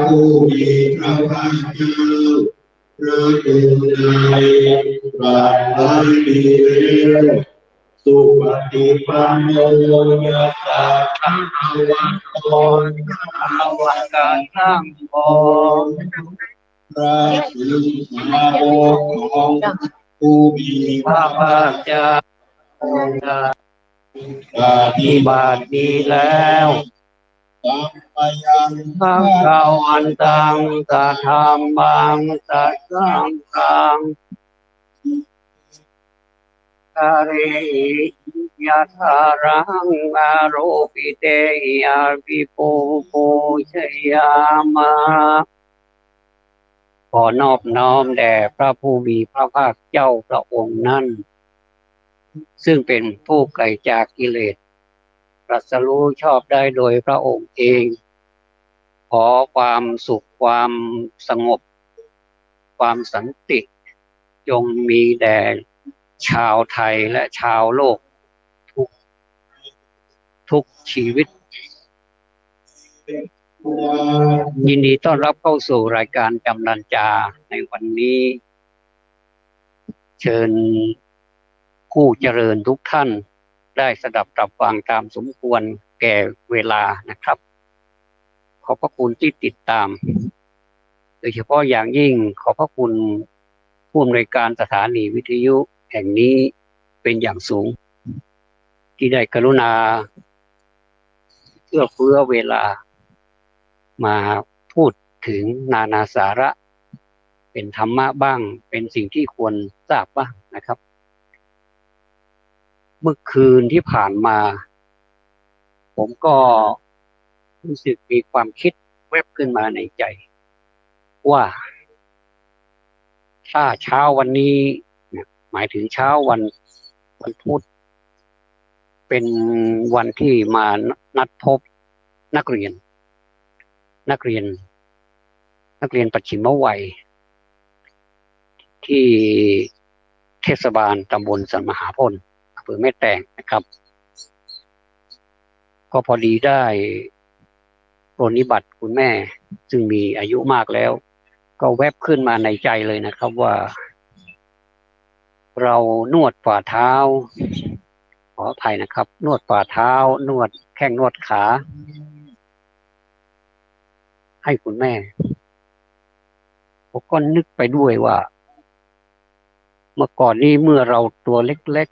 ผู้มีพระภาคเจ้าประดูในปราดไว้ดีแล้วสุปฏิปันโนยะถาภะวันโตภะวันกันทั้งปวงพระสิงสาวกของผู้มีพระภาคเจ้าปฏิบัติดีแล้วสัมปยังภะคะวันตังตถามังตัสสังฆังกะเรยะทารังอาโรปิเตยะวิปุโปชยามะขอนอบน้อมแด่พระผู้มีพระภาคเจ้าพระองค์นั้นซึ่งเป็นผู้ไกลจากกิเลสตรัสรู้ชอบได้โดยพระองค์เองขอความสุขความสงบความสันติจงมีแด่ชาวไทยและชาวโลกทุกชีวิตยินดีต้อนรับเข้าสู่รายการจำนันจาในวันนี้เชิญผู้เจริญทุกท่านได้สดับรับฟังตามสมควรแก่เวลานะครับขอบพระคุณที่ติดตามโดยเฉพาะอย่างยิ่งขอบพระคุณผู้อำนวยการสถานีวิทยุแห่งนี้เป็นอย่างสูงที่ได้กรุณาเอื้อเฟื้อเวลามาพูดถึงนานาสาระเป็นธรรมะบ้างเป็นสิ่งที่ควรทราบบ้างนะครับเมื่อคืนที่ผ่านมาผมก็รู้สึกมีความคิดแวบขึ้นมาในใจว่าถ้าเช้าวันนี้หมายถึงเช้าวันพุธเป็นวันที่มานัดพบนักเรียนปัจฉิมวัยที่เทศบาลตำบลสันมหาพลอำเภอแม่แตงนะครับก็พอดีได้ปรนนิบัติคุณแม่ซึ่งมีอายุมากแล้วก็แวบขึ้นมาในใจเลยนะครับว่าเรานวดฝ่าเท้าขออภัยนะครับนวดฝ่าเท้านวดแข้งนวดขาให้คุณแม่ผมก็นึกไปด้วยว่าเมื่อก่อนนี้เมื่อเราตัวเล็ก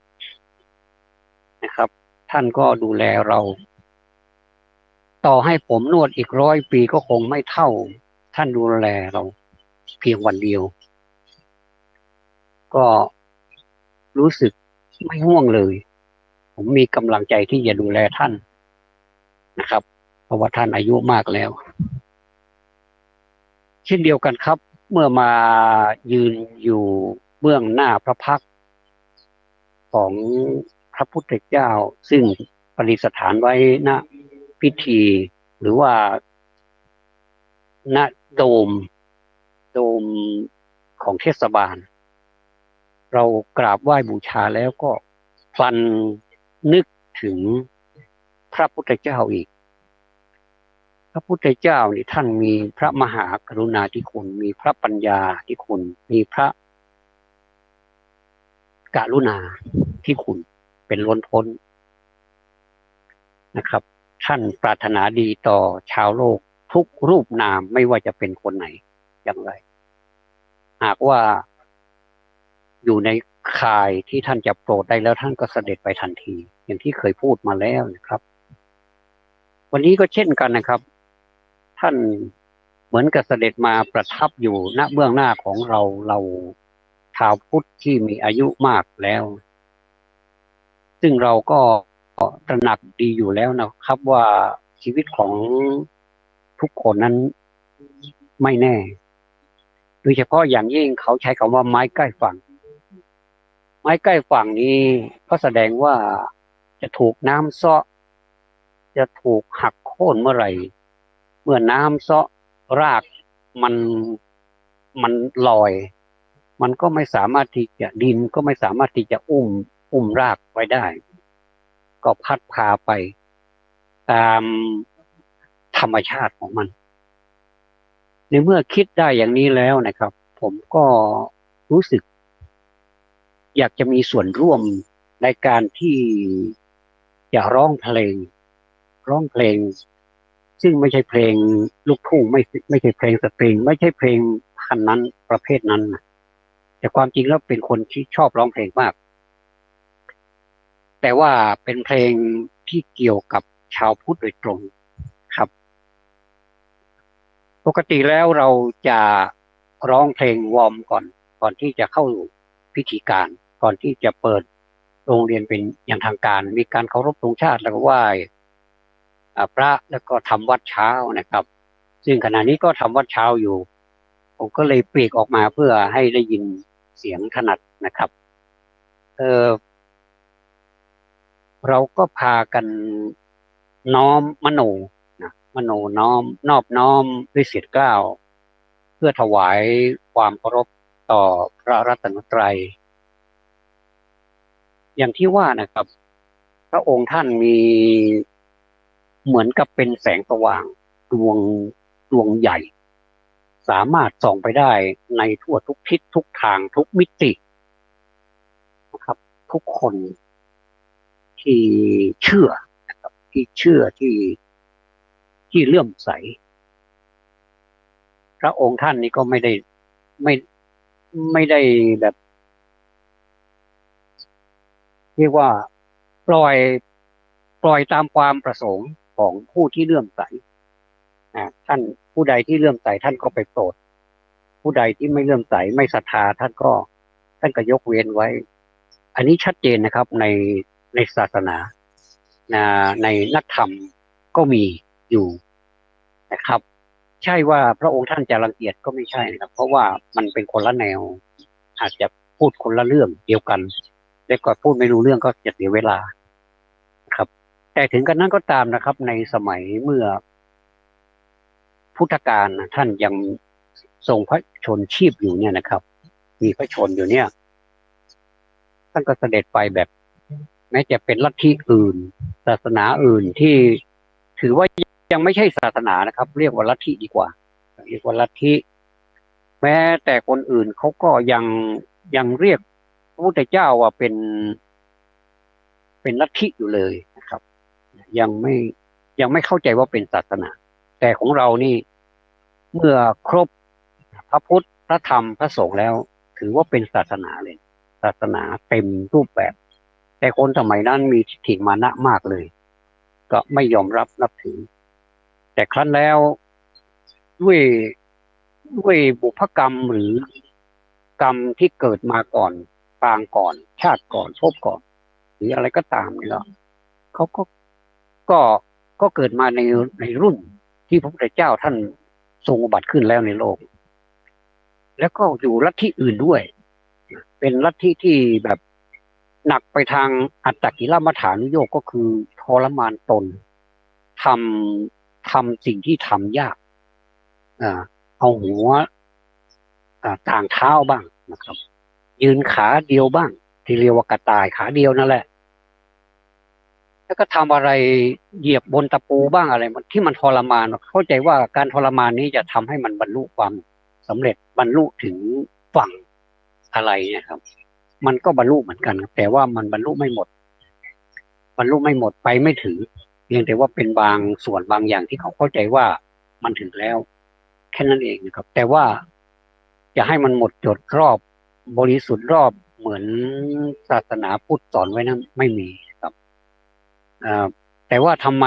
ๆนะครับท่านก็ดูแลเราต่อให้ผมนวดอีก100 ปีก็คงไม่เท่าท่านดูแลเราเพียงวันเดียวก็รู้สึกไม่ง่วงเลยผมมีกำลังใจที่จะดูแลท่านนะครับเพราะว่าท่านอายุมากแล้วเช่นเดียวกันครับเมื่อมายืนอยู่เบื้องหน้าพระพักตร์ของพระพุทธเจ้าซึ่งประดิษฐานไว้ณพิธีหรือว่าณโดมของเทศบาลเรากราบไหว้บูชาแล้วก็พลันนึกถึงพระพุทธเจ้าอีกพระพุทธเจ้านี่ท่านมีพระมหากรุณาธิคุณมีพระปัญญาธิคุณมีพระกรุณาธิคุณเป็นล้นพ้นนะครับท่านปรารถนาดีต่อชาวโลกทุกรูปนามไม่ว่าจะเป็นคนไหนอย่างไรหากว่าอยู่ในข่ายที่ท่านจะโปรดได้แล้วท่านก็เสด็จไปทันทีอย่างที่เคยพูดมาแล้วนะครับวันนี้ก็เช่นกันนะครับท่านเหมือนกับเสด็จมาประทับอยู่ณเบื้องหน้าของเราชาวพุทธที่มีอายุมากแล้วซึ่งเราก็ตระหนักดีอยู่แล้วนะครับว่าชีวิตของทุกคนนั้นไม่แน่โดยเฉพาะอย่างยิ่งเขาใช้คำว่าไม้ใกล้ฝั่งไม้ใกล้ฝั่งนี้ก็แสดงว่าจะถูกน้ำเซาะจะถูกหักโค่นเมื่อไหร่เมื่อน้ำเซาะรากมันลอยมันก็ไม่สามารถที่จะดินก็ไม่สามารถที่จะอุ้มรากไว้ได้ก็พัดพาไปตามธรรมชาติของมัน ในเมื่อคิดได้อย่างนี้แล้วนะครับ ผมก็รู้สึกอยากจะมีส่วนร่วมในการที่จะร้องเพลงซึ่งไม่ใช่เพลงลูกทุ่งไม่ใช่เพลงสตริงไม่ใช่เพลงพันนั้นประเภทนั้นนะแต่ความจริงแล้วเป็นคนที่ชอบร้องเพลงมากแต่ว่าเป็นเพลงที่เกี่ยวกับชาวพุทธโดยตรงครับปกติแล้วเราจะร้องเพลงวอร์มก่อนที่จะเข้าพิธีการก่อนที่จะเปิดโรงเรียนเป็นอย่างทางการมีการเคารพธงชาติแล้วก็ไหว้พระแล้วก็ทำวัดเช้านะครับซึ่งขณะนี้ก็ทำวัดเช้าอยู่ผมก็เลยปลีกออกมาเพื่อให้ได้ยินเสียงถนัดนะครับเออเราก็พากันน้อมมโนนะมโนน้อมนอบน้อมด้วยเสียงเกล้าเพื่อถวายความเคารพต่อพระรัตนตรัยอย่างที่ว่านะครับพระองค์ท่านมีเหมือนกับเป็นแสงสว่างดวงดวงใหญ่สามารถส่องไปได้ในทั่วทุกทิศทุกทางทุกมิตินะครับทุกคนที่เชื่อนะครับที่เชื่อที่เลื่อมใสพระองค์ท่านนี้ก็ไม่ไม่ได้แบบเรียกว่าปล่อยปล่อยตามความประสงค์ของผู้ที่เลื่อมใสท่านผู้ใดที่เลื่อมใสท่านก็ไปโปรดผู้ใดที่ไม่เลื่อมใสไม่ศรัทธาท่านก็ยกเว้นไว้อันนี้ชัดเจนนะครับในศาสนาในนักธรรมก็มีอยู่นะครับใช่ว่าพระองค์ท่านจะรังเกียจก็ไม่ใช่นะครับเพราะว่ามันเป็นคนละแนวอาจจะพูดคนละเรื่องเดียวกันแต่ก็พูดไม่รู้เรื่องก็จะเสียเวลาครับแต่ถึงกันนั้นก็ตามนะครับในสมัยเมื่อพุทธกาลท่านยังทรงพระชนชีพอยู่เนี่ยนะครับมีพระชนอยู่เนี่ยท่านก็เสด็จไปแบบแม้จะเป็นลัทธิอื่นศาสนาอื่นที่ถือว่ายังไม่ใช่ศาสนานะครับเรียกว่าลัทธิดีกว่าเรียกว่าลัทธิแม้แต่คนอื่นเขาก็ยังเรียกพระพุทธเจ้าว่าเป็นลัทธิอยู่เลยนะครับยังไม่ยังไม่เข้าใจว่าเป็นศาสนาแต่ของเรานี่เมื่อครบพระพุทธพระธรรมพระสงฆ์แล้วถือว่าเป็นศาสนาเลยศาสนาเต็มรูปแบบแต่คนสมัยนั้นมีทิฏฐิมานะมากเลยก็ไม่ยอมรับนับถือแต่ครั้นแล้วด้วยด้วยบุพกรรมหรือกรรมที่เกิดมาก่อนปางก่อนชาติก่อนภพก่อนหรืออะไรก็ตามนี่แหละเขาก็ก็เกิดมาในรุ่นที่พระพุทธเจ้าท่านทรงอุบัติขึ้นแล้วในโลกแล้วก็อยู่ลัทธิอื่นด้วยเป็นลัทธิที่แบบหนักไปทางอัตตกิลมัฏฐานุโยคก็คือทรมานตนททำสิ่งที่ทำยากเอาหัวต่างเท้าบ้างนะครับยืนขาเดียวบ้างที่เรียกว่ากระต่ายขาเดียวนั่นแหละแล้วก็ทำอะไรเหยียบบนตะปูบ้างอะไรที่มันทรมานเข้าใจว่าการทรมานนี้จะทำให้มันบรรลุความสำเร็จบรรลุถึงฝั่งอะไรเนี่ยครับมันก็บรรลุเหมือนกันแต่ว่ามันบรรลุไม่หมดไปไม่ถึงเพียงแต่ว่าเป็นบางส่วนบางอย่างที่เขาเข้าใจว่ามันถึงแล้วแค่นั้นเองนะครับแต่ว่าจะให้มันหมดจดรอบบริสุทธิ์รอบเหมือนศาสนาพุทธสอนไว้นั้นไม่มีครับแต่ว่าทำไม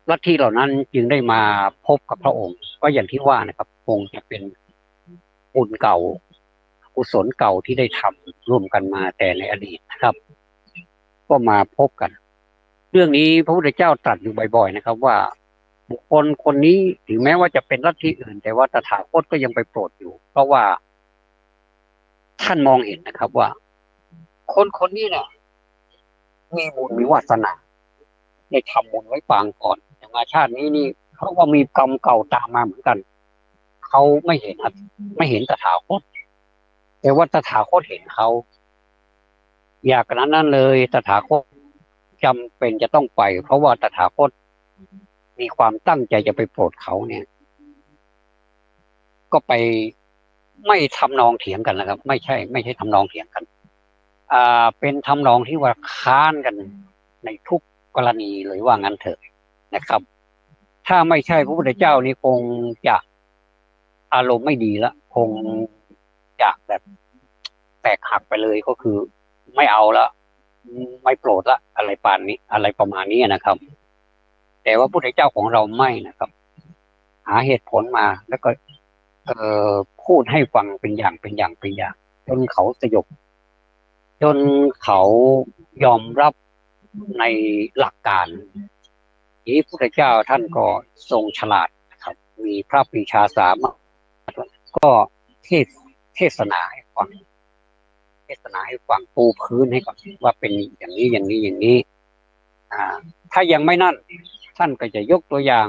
ลัทธิเหล่านั้นจึงได้มาพบกับพระองค์ก็อย่างที่ว่านะครับคงจะเป็นบุญเก่ากุศลเก่าที่ได้ทำร่วมกันมาแต่ในอดีตนะครับก็มาพบกันเรื่องนี้พระพุทธเจ้าตรัสอยู่บ่อยๆนะครับว่าบุคคลคนนี้ถึงแม้ว่าจะเป็นลัทธิอื่นแต่ว่าตถาคตก็ยังไปโปรดอยู่เพราะว่าท่านมองเห็นนะครับว่าคนคนนี้เนี่ยมีบุญมีวาสนาได้ทำบุญไว้ปางก่อนแต่มาชาตินี้นี่เขาก็มีกรรมเก่าตามมาเหมือนกันเขาไม่เห็นตถาคตแต่ว่าตถาคตเห็นเขาอยากนั้นเลยตถาคตจำเป็นจะต้องไปเพราะว่าตถาคตมีความตั้งใจจะไปโปรดเขาเนี่ย ก็ไปไม่ทำนองเถียงกันนะครับไม่ใช่ทำนองเถียงกันเป็นทำนองที่ว่าค้านกันในทุกกรณีเลยว่างั้นเถอะนะครับถ้าไม่ใช่พระพุทธเจ้านี่คงจะอารมณ์ไม่ดีละคงจะแบบแตกหักไปเลยก็คือไม่เอาละไม่โปรดละอะไรปานนี้อะไรประมาณนี้นะครับแต่ว่าพระพุทธเจ้าของเราไม่นะครับหาเหตุผลมาแล้วก็เอ่พูดให้ฟังเป็นอย่างจนเขาสยบจนเขายอมรับในหลักการนี้พระพุทธเจ้าท่านก็ทรงฉลาดนะครับมีพระปรีชาสามารถก็เทศเทศนาให้ฟังปูพื้นให้ก่อนว่าเป็นอย่างนี้ถ้ายังไม่นั่นท่านก็จะยกตัวอย่าง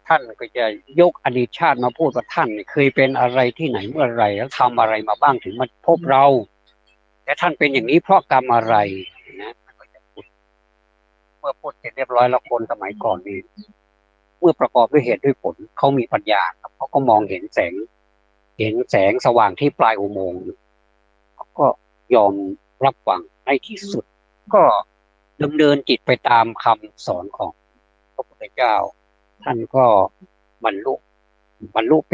ท่านก็จะยกอดีตชาติมาพูดว่าท่านเคยเป็นอะไรที่ไหนเมื่อไรแล้วทำอะไรมาบ้างถึงมาพบเราแต่ท่านเป็นอย่างนี้เพราะกรรมอะไรนะเมื่อพูดเสร็จเรียบร้อยแล้วคนสมัยก่อนนี่เมื่อประกอบด้วยเหตุด้วยผลเขามีปัญญาครับเขาก็มองเห็นแสงสว่างที่ปลายอุโมงค์เขาก็ยอมรับฟังในที่สุดก็ดำเนินจิตไปตามคำสอนของพระพุทธเจ้าท่านก็บรรลุเ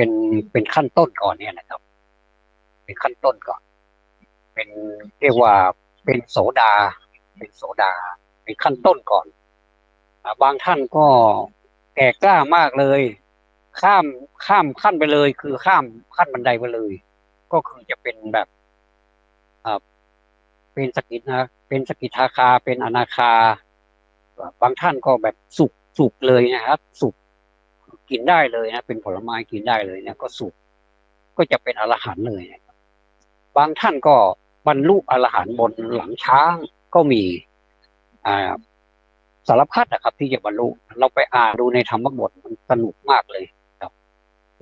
ป็นขั้นต้นก่อนเนี่ยนะครับเป็นขั้นต้นก่อนเป็นเรียกว่าเป็นโสดาเป็นขั้นต้นก่อนบางท่านก็แก่กล้ามากเลยข้ามขั้นไปเลยคือข้ามขั้นบันไดไปเลยก็คือจะเป็นแบบเป็นเป็นสกิทาคาเป็นอนาคาบางท่านก็แบบสุกเลยนะครับสุกกินได้เลยนะเป็นผลไม้กินได้เลยเนี่ยก็สุกก็จะเป็นอรหันต์เลยบางท่านก็บรรลุอรหันต์บนหลังช้างก็มีอ่าสารพัดนะครับที่จะบรรลุเราไปอ่านดูในธรรมบทมันสนุกมากเลยครับ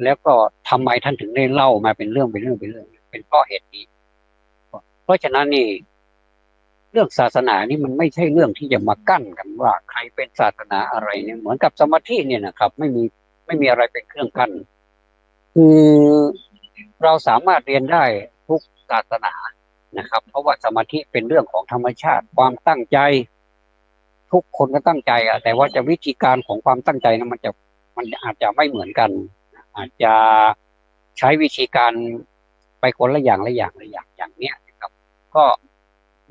แล้วก็ทำไมท่านถึงได้เล่ามาเป็นเรื่องเป็นเพราะเหตุนี้เพราะฉะนั้นนี่เรื่องศาสนานี่มันไม่ใช่เรื่องที่จะมากั้นกันว่าใครเป็นศาสนาอะไรเนี่ยเหมือนกับสมาธิเนี่ยนะครับไม่มีอะไรเป็นเครื่องกั้นคือเราสามารถเรียนได้ทุกศาสนานะครับเพราะว่าสมาธิเป็นเรื่องของธรรมชาติความตั้งใจทุกคนก็ตั้งใจแต่ว่าจะวิธีการของความตั้งใจนั้นมันอาจจะไม่เหมือนกันอาจจะใช้วิธีการไปคนละอย่างอย่างเนี้ยนะครับก็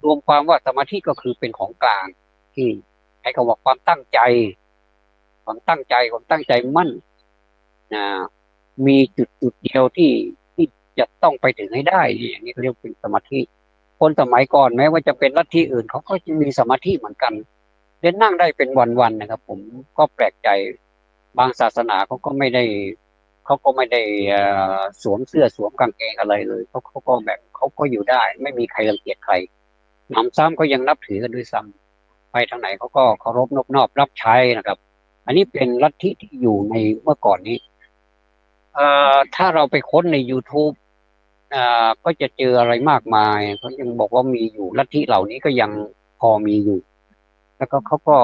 รวมความว่าสมาธิก็คือเป็นของกลางที่ให้คำว่าความตั้งใจความตั้งใจมั่นนะมีจุดเดียวที่จะต้องไปถึงให้ได้อย่างนี้เรียกเป็นสมาธิคนสมัยก่อนแม้ว่าจะเป็นลัทธิอื่นเขาก็จะมีสมาธิเหมือนกันเล่นนั่งได้เป็นวันๆนะครับผมก็แปลกใจบางศาสนาเขาก็ไม่ได้สวมเสื้อสวมกางเกงอะไรเลยเขาก็แบบเขาก็อยู่ได้ไม่มีใครรังเกียจใครหนำซ้ำก็ยังนับถือกันด้วยซ้ำไปทางไหนเขาก็เคารพนอบน้อมรับใช้นะครับอันนี้เป็นลัทธิที่อยู่ในเมื่อก่อนนี้ถ้าเราไปค้นใน YouTube ก็จะเจออะไรมากมายเขายังบอกว่ามีอยู่ลัทธิเหล่านี้ก็ยังพอมีอยู่แล้วก็เขาก็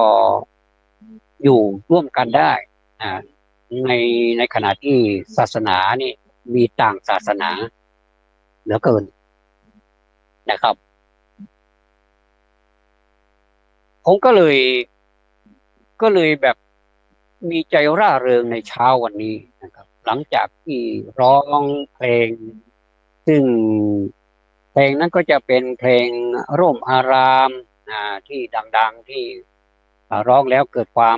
อยู่ร่วมกันได้อ่าในในขณะที่ศาสนานี่มีต่างศาสนาเหลือเกินนะครับผมก็เลยแบบมีใจร่าเริงในเช้าวันนี้นะครับหลังจากที่ร้องเพลงซึ่งเพลงนั้นก็จะเป็นเพลงร่มอารามที่ดังๆที่ร้องแล้วเกิดควา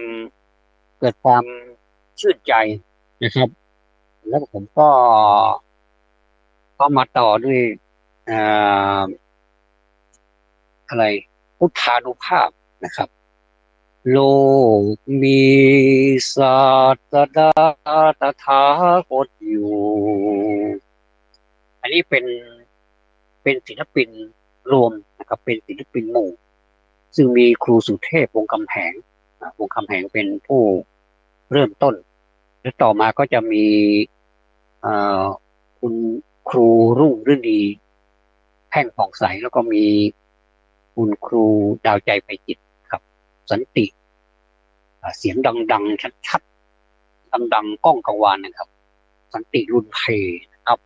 มชื่นใจนะครับแล้วผมก็มาต่อด้วยอ่าอะไรพุทธานุภาพนะครับ โลกมีศาสดาตถาคตอยู่อันนี้เป็นศิลปินรวมนะครับเป็นศิลปินหมู่ซึ่งมีครูสุเทพวงศ์กำแหงวงศ์คำแหงเป็นผู้เริ่มต้นและต่อมาก็จะมีเอ่อคุณครูรุ่งฤดีแพ่งผ่องใสแล้วก็มีคุณครูดาวใจไพจิตรครับสันติเสียงดังๆชัดๆดังๆก้องกังวานนะครับ สันติรุนเพนะครับ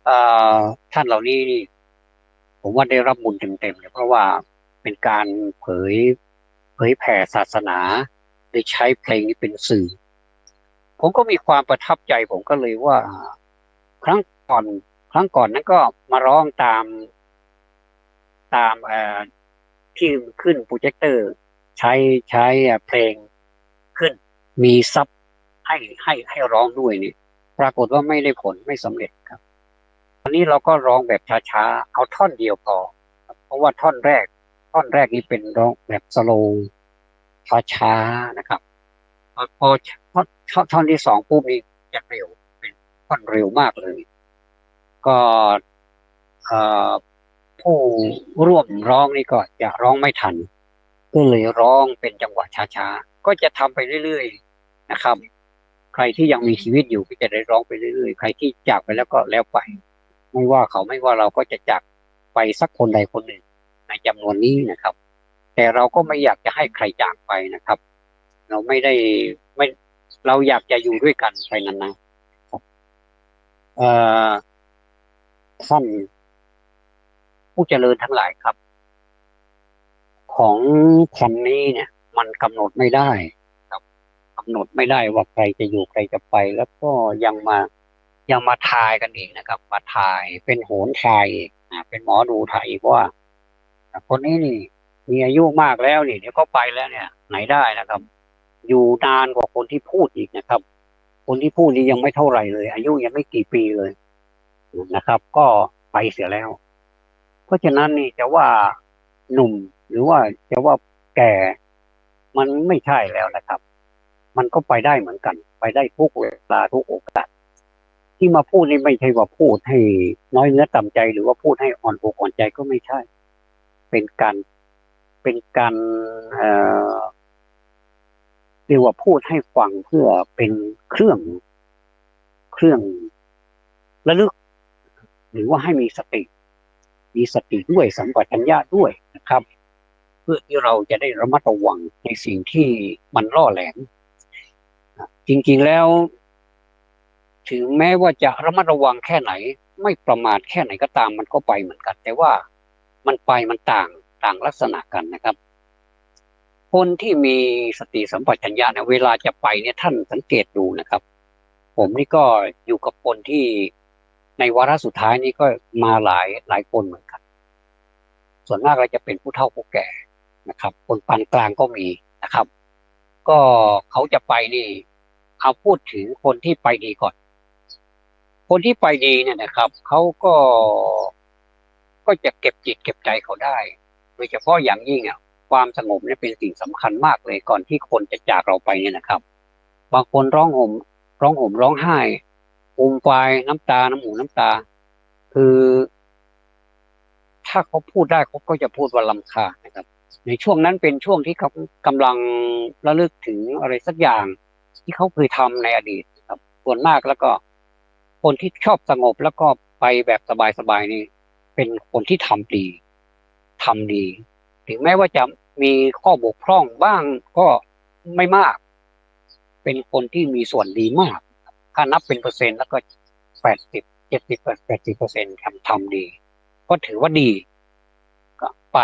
เอ่อท่านเหล่านี้นี่ผมว่าได้รับบุญเต็มๆเลยเพราะว่าเป็นการเผยเผยแผ่ศาสนาโดยใช้เพลงนี้เป็นสื่อผมก็มีความประทับใจผมก็เลยว่าครั้งก่อนครั้งก่อนนั้นก็มาร้องตามที่ขึ้นโปรเจคเตอร์ใช้ใช้เพลงขึ้นมีซับให้ร้องด้วยนี่ปรากฏว่าไม่ได้ผลไม่สำเร็จครับตอนนี้เราก็ร้องแบบช้าๆเอาท่อนเดียวพอครับเพราะว่าท่อนแรกนี้เป็นร้องแบบสโลว์ช้าๆนะครับพอท่อนที่สองปุ๊บนี่จะเร็วเป็นท่อนเร็วมากเลยก็เอ่อผู้ร่วมร้องนี่ก็จะร้องไม่ทัน ก็เลยร้องเป็นจังหวะช้าๆ ก็จะทำไปเรื่อยๆนะครับใครที่ยังมีชีวิตอยู่ก็จะได้ร้องไปเรื่อยๆใครที่จากไปแล้วก็แล้วไปไม่ว่าเขาไม่ว่าเราก็จะจากไปสักคนใดคนหนึ่งในจำนวนนี้นะครับแต่เราก็ไม่อยากจะให้ใครจากไปนะครับเราไม่ได้ไม่เราอยากจะอยู่ด้วยกันไปนานๆครับเอ่อท่านผู้เจริญทั้งหลายครับ ของพันธุ์นี้เนี่ยมันกำหนดไม่ได้ครับกำหนดไม่ได้ว่าใครจะอยู่ใครจะไปแล้วก็ยังมาทายกันอีกนะครับมาทายเป็นโหนทายอีกเป็นหมอดูทายอีกว่าคนนี้นี่มีอายุมากแล้วนี่เดี๋ยวก็ไปแล้วเนี่ยไหนได้นะครับอยู่นานกว่าคนที่พูดอีกนะครับคนที่พูดนี้ยังไม่เท่าไหร่เลยอายุยังไม่กี่ปีเลยนะครับก็ไปเสียแล้ว เพราะฉะนั้นนี่จะว่าหนุ่มหรือว่าจะว่าแก่มันไม่ใช่แล้วนะครับมันก็ไปได้เหมือนกันไปได้ทุกเวลาทุกโอกาสที่มาพูดนี่ไม่ใช่ว่าพูดให้น้อยเนื้อต่ำใจหรือว่าพูดให้อ่อนอกอ่อนใจก็ไม่ใช่เป็นการเป็นการเอ่อเรียกว่าพูดให้ฟังเพื่อเป็นเครื่องระลึกหรือว่าให้มีสติด้วยสัมปชัญญะด้วยนะครับ เพื่อที่เราจะได้ระมัดระวังในสิ่งที่มันล่อแหลมจริงๆแล้วถึงแม้ว่าจะระมัดระวังแค่ไหนไม่ประมาทแค่ไหนก็ตามมันก็ไปเหมือนกันแต่ว่ามันไปมันต่างลักษณะกันนะครับคนที่มีสติสัมปชัญญะเนี่ยเวลาจะไปเนี่ยท่านสังเกตดูนะครับผมนี่ก็อยู่กับคนที่ในวาระสุดท้ายนี่ก็มาหลายคนเหมือนกันส่วนมากเราจะเป็นผู้เฒ่าผู้แก่นะครับคนปานกลางก็มีนะครับ ก็เขาจะไปนี่เอาพูดถึงคนที่ไปดีก่อนคนที่ไปดีเนี่ยนะครับเขาก็จะเก็บจิตเก็บใจเขาได้โดยเฉพาะอย่างยิ่งอ่ะความสงบเนี่ยเป็นสิ่งสำคัญมากเลยก่อนที่คนจะจากเราไปเนี่ยนะครับบางคนร้องห่มร้องไห้ฟูมฟายน้ำตาน้ำหูน้ำตาคือถ้าเขาพูดได้เขาก็จะพูดว่ารำคาญนะครับในช่วงนั้นเป็นช่วงที่เขากำลังระลึกถึงอะไรสักอย่างที่เขาเคยทำในอดีตครับส่วนมากแล้วก็คนที่ชอบสงบแล้วก็ไปแบบสบายๆนี่เป็นคนที่ทำดีถึงแม้ว่าจะมีข้อบกพร่องบ้างก็ไม่มากเป็นคนที่มีส่วนดีมากถ้านับเป็นเปอร์เซ็นต์แล้วก็70-80%ทำดีก็ถือว่าดีก็ไป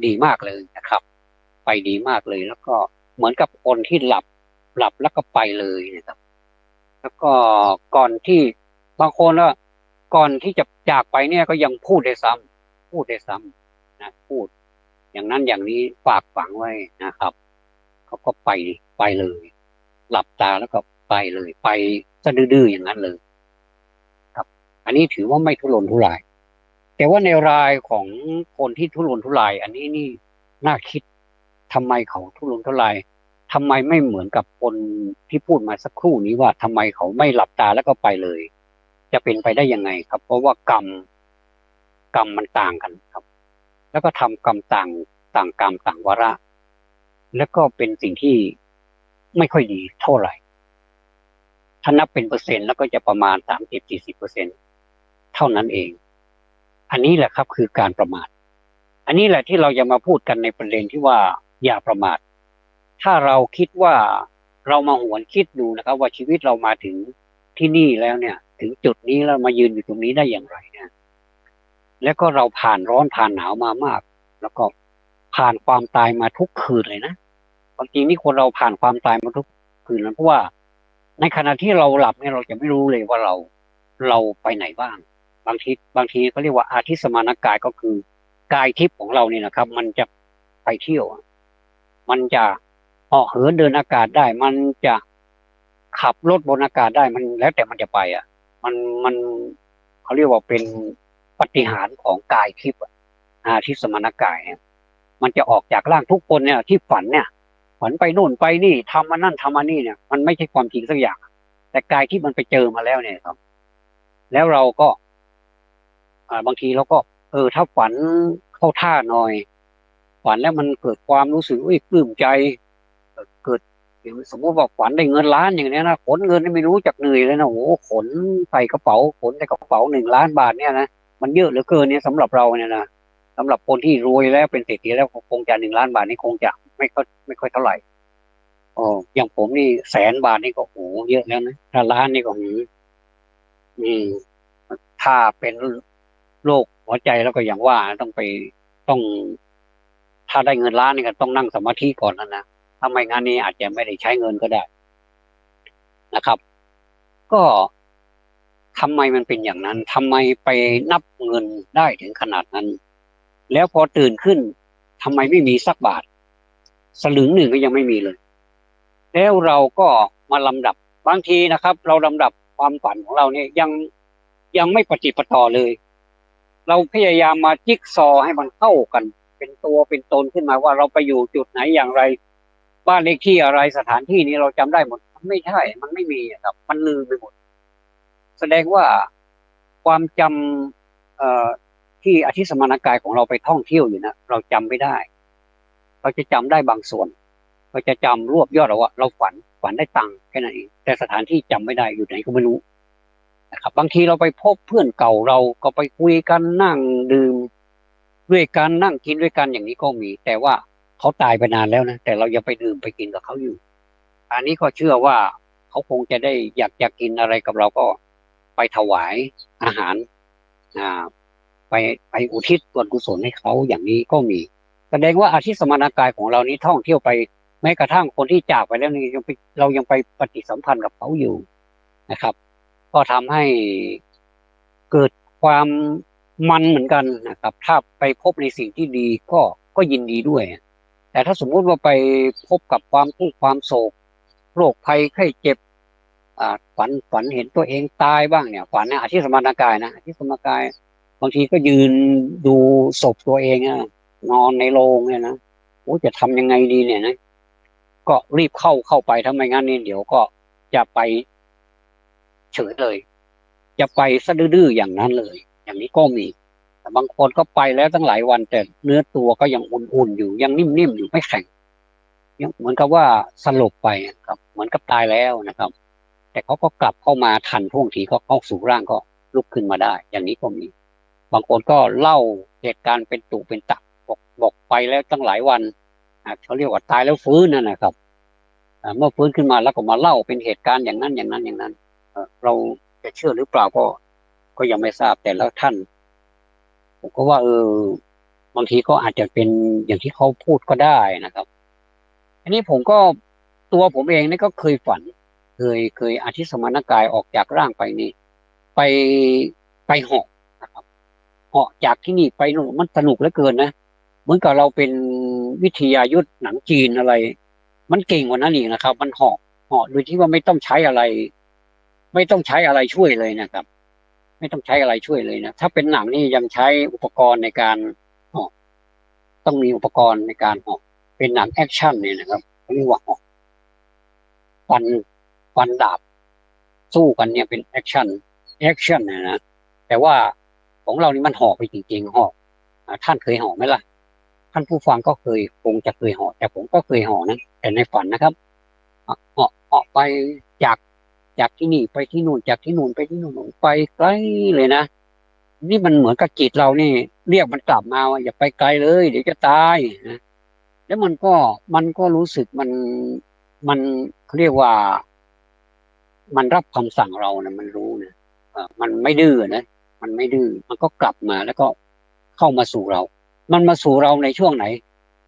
ดีมากเลยนะครับไปดีมากเลยแล้วก็เหมือนกับคนที่หลับแล้วก็ไปเลยนะครับแล้วก็ก่อนที่บางคนว่าก่อนที่จะจากไปเนี่ยก็ยังพูดได้ซ้ำนะพูดอย่างนั้นอย่างนี้ฝากฝังไว้นะครับเขาก็ไปเลยหลับตาแล้วก็ไปเลยไปซะดื้อๆอย่างนั้นเลยครับอันนี้ถือว่าไม่ทุรนทุราย แต่ว่าในรายของคนที่ทุรนทุรายอันนี้นี่น่าคิดทำไมเขาทุรนทุรายทำไมไม่เหมือนกับคนที่พูดมาสักครู่นี้ว่าทำไมเขาไม่หลับตาแล้วก็ไปเลยจะเป็นไปได้ยังไงครับเพราะว่ากรรมมันต่างกันครับแล้วก็ทำกรรมต่างกรรมต่างวาระแล้วก็เป็นสิ่งที่ไม่ค่อยดีเท่าไหร่ถ้านับเป็นเปอร์เซ็นต์แล้วก็จะประมาณ30-40%เท่านั้นเองอันนี้แหละครับคือการประมาทอันนี้แหละที่เราจะมาพูดกันในประเด็นที่ว่าอย่าประมาทถ้าเราคิดว่าเรามาหวนคิดดูนะครับว่าชีวิตเรามาถึง ที่นี่แล้วเนี่ย ถึงจุดนี้แล้วมายืนอยู่ตรงนี้ได้อย่างไรเนี่ยแล้วก็เราผ่านร้อนผ่านหนาวมามากแล้วก็ผ่านความตายมาทุกคืนเลยนะความจริงนี่คนเราผ่านความตายมาทุกคืนแล้วเพราะว่าในขณะที่เราหลับเนี่ยเราจะไม่รู้เลยว่าเราไปไหนบ้างบางทีเขาเรียกว่าอาทิสมานกายก็คือกายทิพย์ของเราเนี่ยนะครับมันจะไปเที่ยวมันจะเหาะเหินเดินอากาศได้มันจะขับรถบนอากาศได้มันแล้วแต่มันจะไปมันเขาเรียกว่าเป็นปาฏิหาริย์ของกายทิพย์อาทิสมานกายเนี่ยมันจะออกจากร่างทุกคนเนี่ยที่ฝันเนี่ยฝันไปโน่นไปนี่ทำมานั่นทำมานี่เนี่ยมันไม่ใช่ความจริงสักอย่างแต่กายที่มันไปเจอมาแล้วเนี่ยครับแล้วเราก็บางทีเราก็ถ้าฝันเข้าท่าหน่อยฝันแล้วมันเกิดความรู้สึกปลื้มใจเกิดอย่างสมมติว่าฝันได้เงินล้านอย่างเนี้ยนะขนเงินนี่ไม่รู้จักเหนื่อยเลยนะโอ้โหขนใส่กระเป๋าขนใส่กระเป๋า1 ล้านบาทเนี่ยนะมันเยอะเหลือเกินเนี่ยสำหรับเราเนี่ยนะสำหรับคนที่รวยแล้วเป็นเศรษฐีแล้วคงจะ1 ล้านบาทนี่คงจะไม่ค่อยเท่าไหร่อ๋ออย่างผมนี่100,000 บาทนี่ก็โอ้โหเยอะแล้วนะถ้าล้านนี่ก็อืมถ้าเป็นโรคหัวใจแล้วก็อย่างว่าต้องถ้าได้เงินล้านนี่ก็ต้องนั่งสมาธิก่อนนะถ้าไม่งั้นนี่อาจจะไม่ได้ใช้เงินก็ได้นะครับก็ทำไมมันเป็นอย่างนั้นทำไมไปนับเงินได้ถึงขนาดนั้นแล้วพอตื่นขึ้นทำไมไม่มีสักบาทสลึงหนึ่งก็ยังไม่มีเลยแล้วเราก็มาลำดับบางทีนะครับเราลำดับความฝันของเราเนี่ยยังไม่ปฏิปต่อเลยเราพยายามมาจิ๊กซอว์ให้มันเข้ากันเป็นตัวเป็นตนขึ้นมาว่าเราไปอยู่จุดไหนอย่างไรบ้านเลขที่อะไรสถานที่นี้เราจำได้หมดมันไม่ใช่มันไม่มีครับมันลืมไปหมดแสดงว่าความจำที่อธิสมานกายของเราไปท่องเที่ยวอยู่นะเราจำไม่ได้เราจะจำได้บางส่วนเราจะจำรวบยอดเอาว่าเราฝันได้ตังค์แค่นั้นเองแต่สถานที่จำไม่ได้อยู่ไหนก็ไม่รู้นะครับบางทีเราไปพบเพื่อนเก่าเราก็ไปคุยกันนั่งดื่มด้วยกันนั่งกินด้วยกันอย่างนี้ก็มีแต่ว่าเขาตายไปนานแล้วนะแต่เรายังไปดื่มไปกินกับเขาอยู่อันนี้ก็เชื่อว่าเขาคงจะได้อยากกินอะไรกับเราก็ไปถวายอาหารอ่าไปไปอุทิศส่วนกุศลให้เขาอย่างนี้ก็มีแสดงว่าอาชีพสมานกายของเรานี้ท่องเที่ยวไปแม้กระทั่งคนที่จากไปแล้วนี่เรายังไปปฏิสัมพันธ์กับเขาอยู่นะครับก็ทำให้เกิดความมันเหมือนกันนะครับถ้าไปพบในสิ่งที่ดีก็ยินดีด้วยแต่ถ้าสมมุติว่าไปพบกับความทุกข์ความโศกโรคภัยไข้เจ็บฝันเห็นตัวเองตายบ้างเนี่ยฝันเนี่ยอาชีพสมานกายนะอาชีพสมานกายบางทีก็ยืนดูศพตัวเองนอนในโรงเนี่ยนะโอ้จะทำยังไงดีเนี่ยนะก็รีบเข้าไปถ้าไม่งั้นนี่เดี๋ยวก็จะไปเฉยเลยจะไปซะดื้อๆอย่างนั้นเลยอย่างนี้ก็มีแต่บางคนก็ไปแล้วตั้งหลายวันแต่เนื้อตัวก็ยังอุ่นๆอยู่ยังนิ่มๆอยู่ไม่แข็งยังเหมือนกับว่าสลบไปครับเหมือนกับตายแล้วนะครับ แต่เขาก็กลับเข้ามาทันท่วงทีก็เข้าสู่ร่างก็ลุกขึ้นมาได้อย่างนี้ก็มีบางคนก็เล่าเหตุการณ์เป็นตุเป็นตะบอกไปแล้วตั้งหลายวันเขาเรียกว่าตายแล้วฟื้นนั่นนะครับเมื่อฟื้นขึ้นมาแล้วก็มาเล่าเป็นเหตุการณ์อย่างนั้นอย่างนั้นอย่างนั้นเราจะเชื่อหรือเปล่าก็ยังไม่ทราบแต่ละท่านผมก็ว่าบางทีก็อาจจะเป็นอย่างที่เขาพูดก็ได้นะครับอันนี้ผมก็ตัวผมเองนี่ก็เคยฝันเคยอาทิตสมานกายออกจากร่างไปนี่ไปไปเหาะนะครับเหาะจากที่นี่ไปนู่นมันสนุกเหลือเกินนะเหมือนกับเราเป็นวิทยายุทธหนังจีนอะไรมันเก่งกว่านั้นอีกนะครับมันเหาะโดยที่ว่าไม่ต้องใช้อะไรไม่ต้องใช้อะไรช่วยเลยนะครับไม่ต้องใช้อะไรช่วยเลยนะถ้าเป็นหนังนี่ยังใช้อุปกรณ์ในการเหาะต้องมีอุปกรณ์ในการเหาะเป็นหนังแอคชั่นเนี่ยนะครับเรียกว่าเหาะฟันฟันดาบ สู้กันเนี่ยเป็นแอคชั่นนะแต่ว่าของเรานี่มันห่อไปจริงๆห่อท่านเคยห่อไหมล่ะท่านผู้ฟังก็คงจะเคยห่อแต่ผมก็เคยห่อนะแต่ในฝันนะครับห่อไปจากจากที่นี่ไปที่นู่นจากที่นู่นไปที่นู่นไปไกลเลยนะนี่มันเหมือนกับจิตเรานี่เรียกมันกลับมาว่าอย่าไปไกลเลยเดี๋ยวจะตายนะแล้วมันก็รู้สึกมันเขาเรียกว่า มันรับคำสั่งเรานะมันรู้นะมันไม่ดื้อนะมันไม่ดื้อมันก็กลับมาแล้วก็เข้ามาสู่เรามันมาสู่เราในช่วงไหน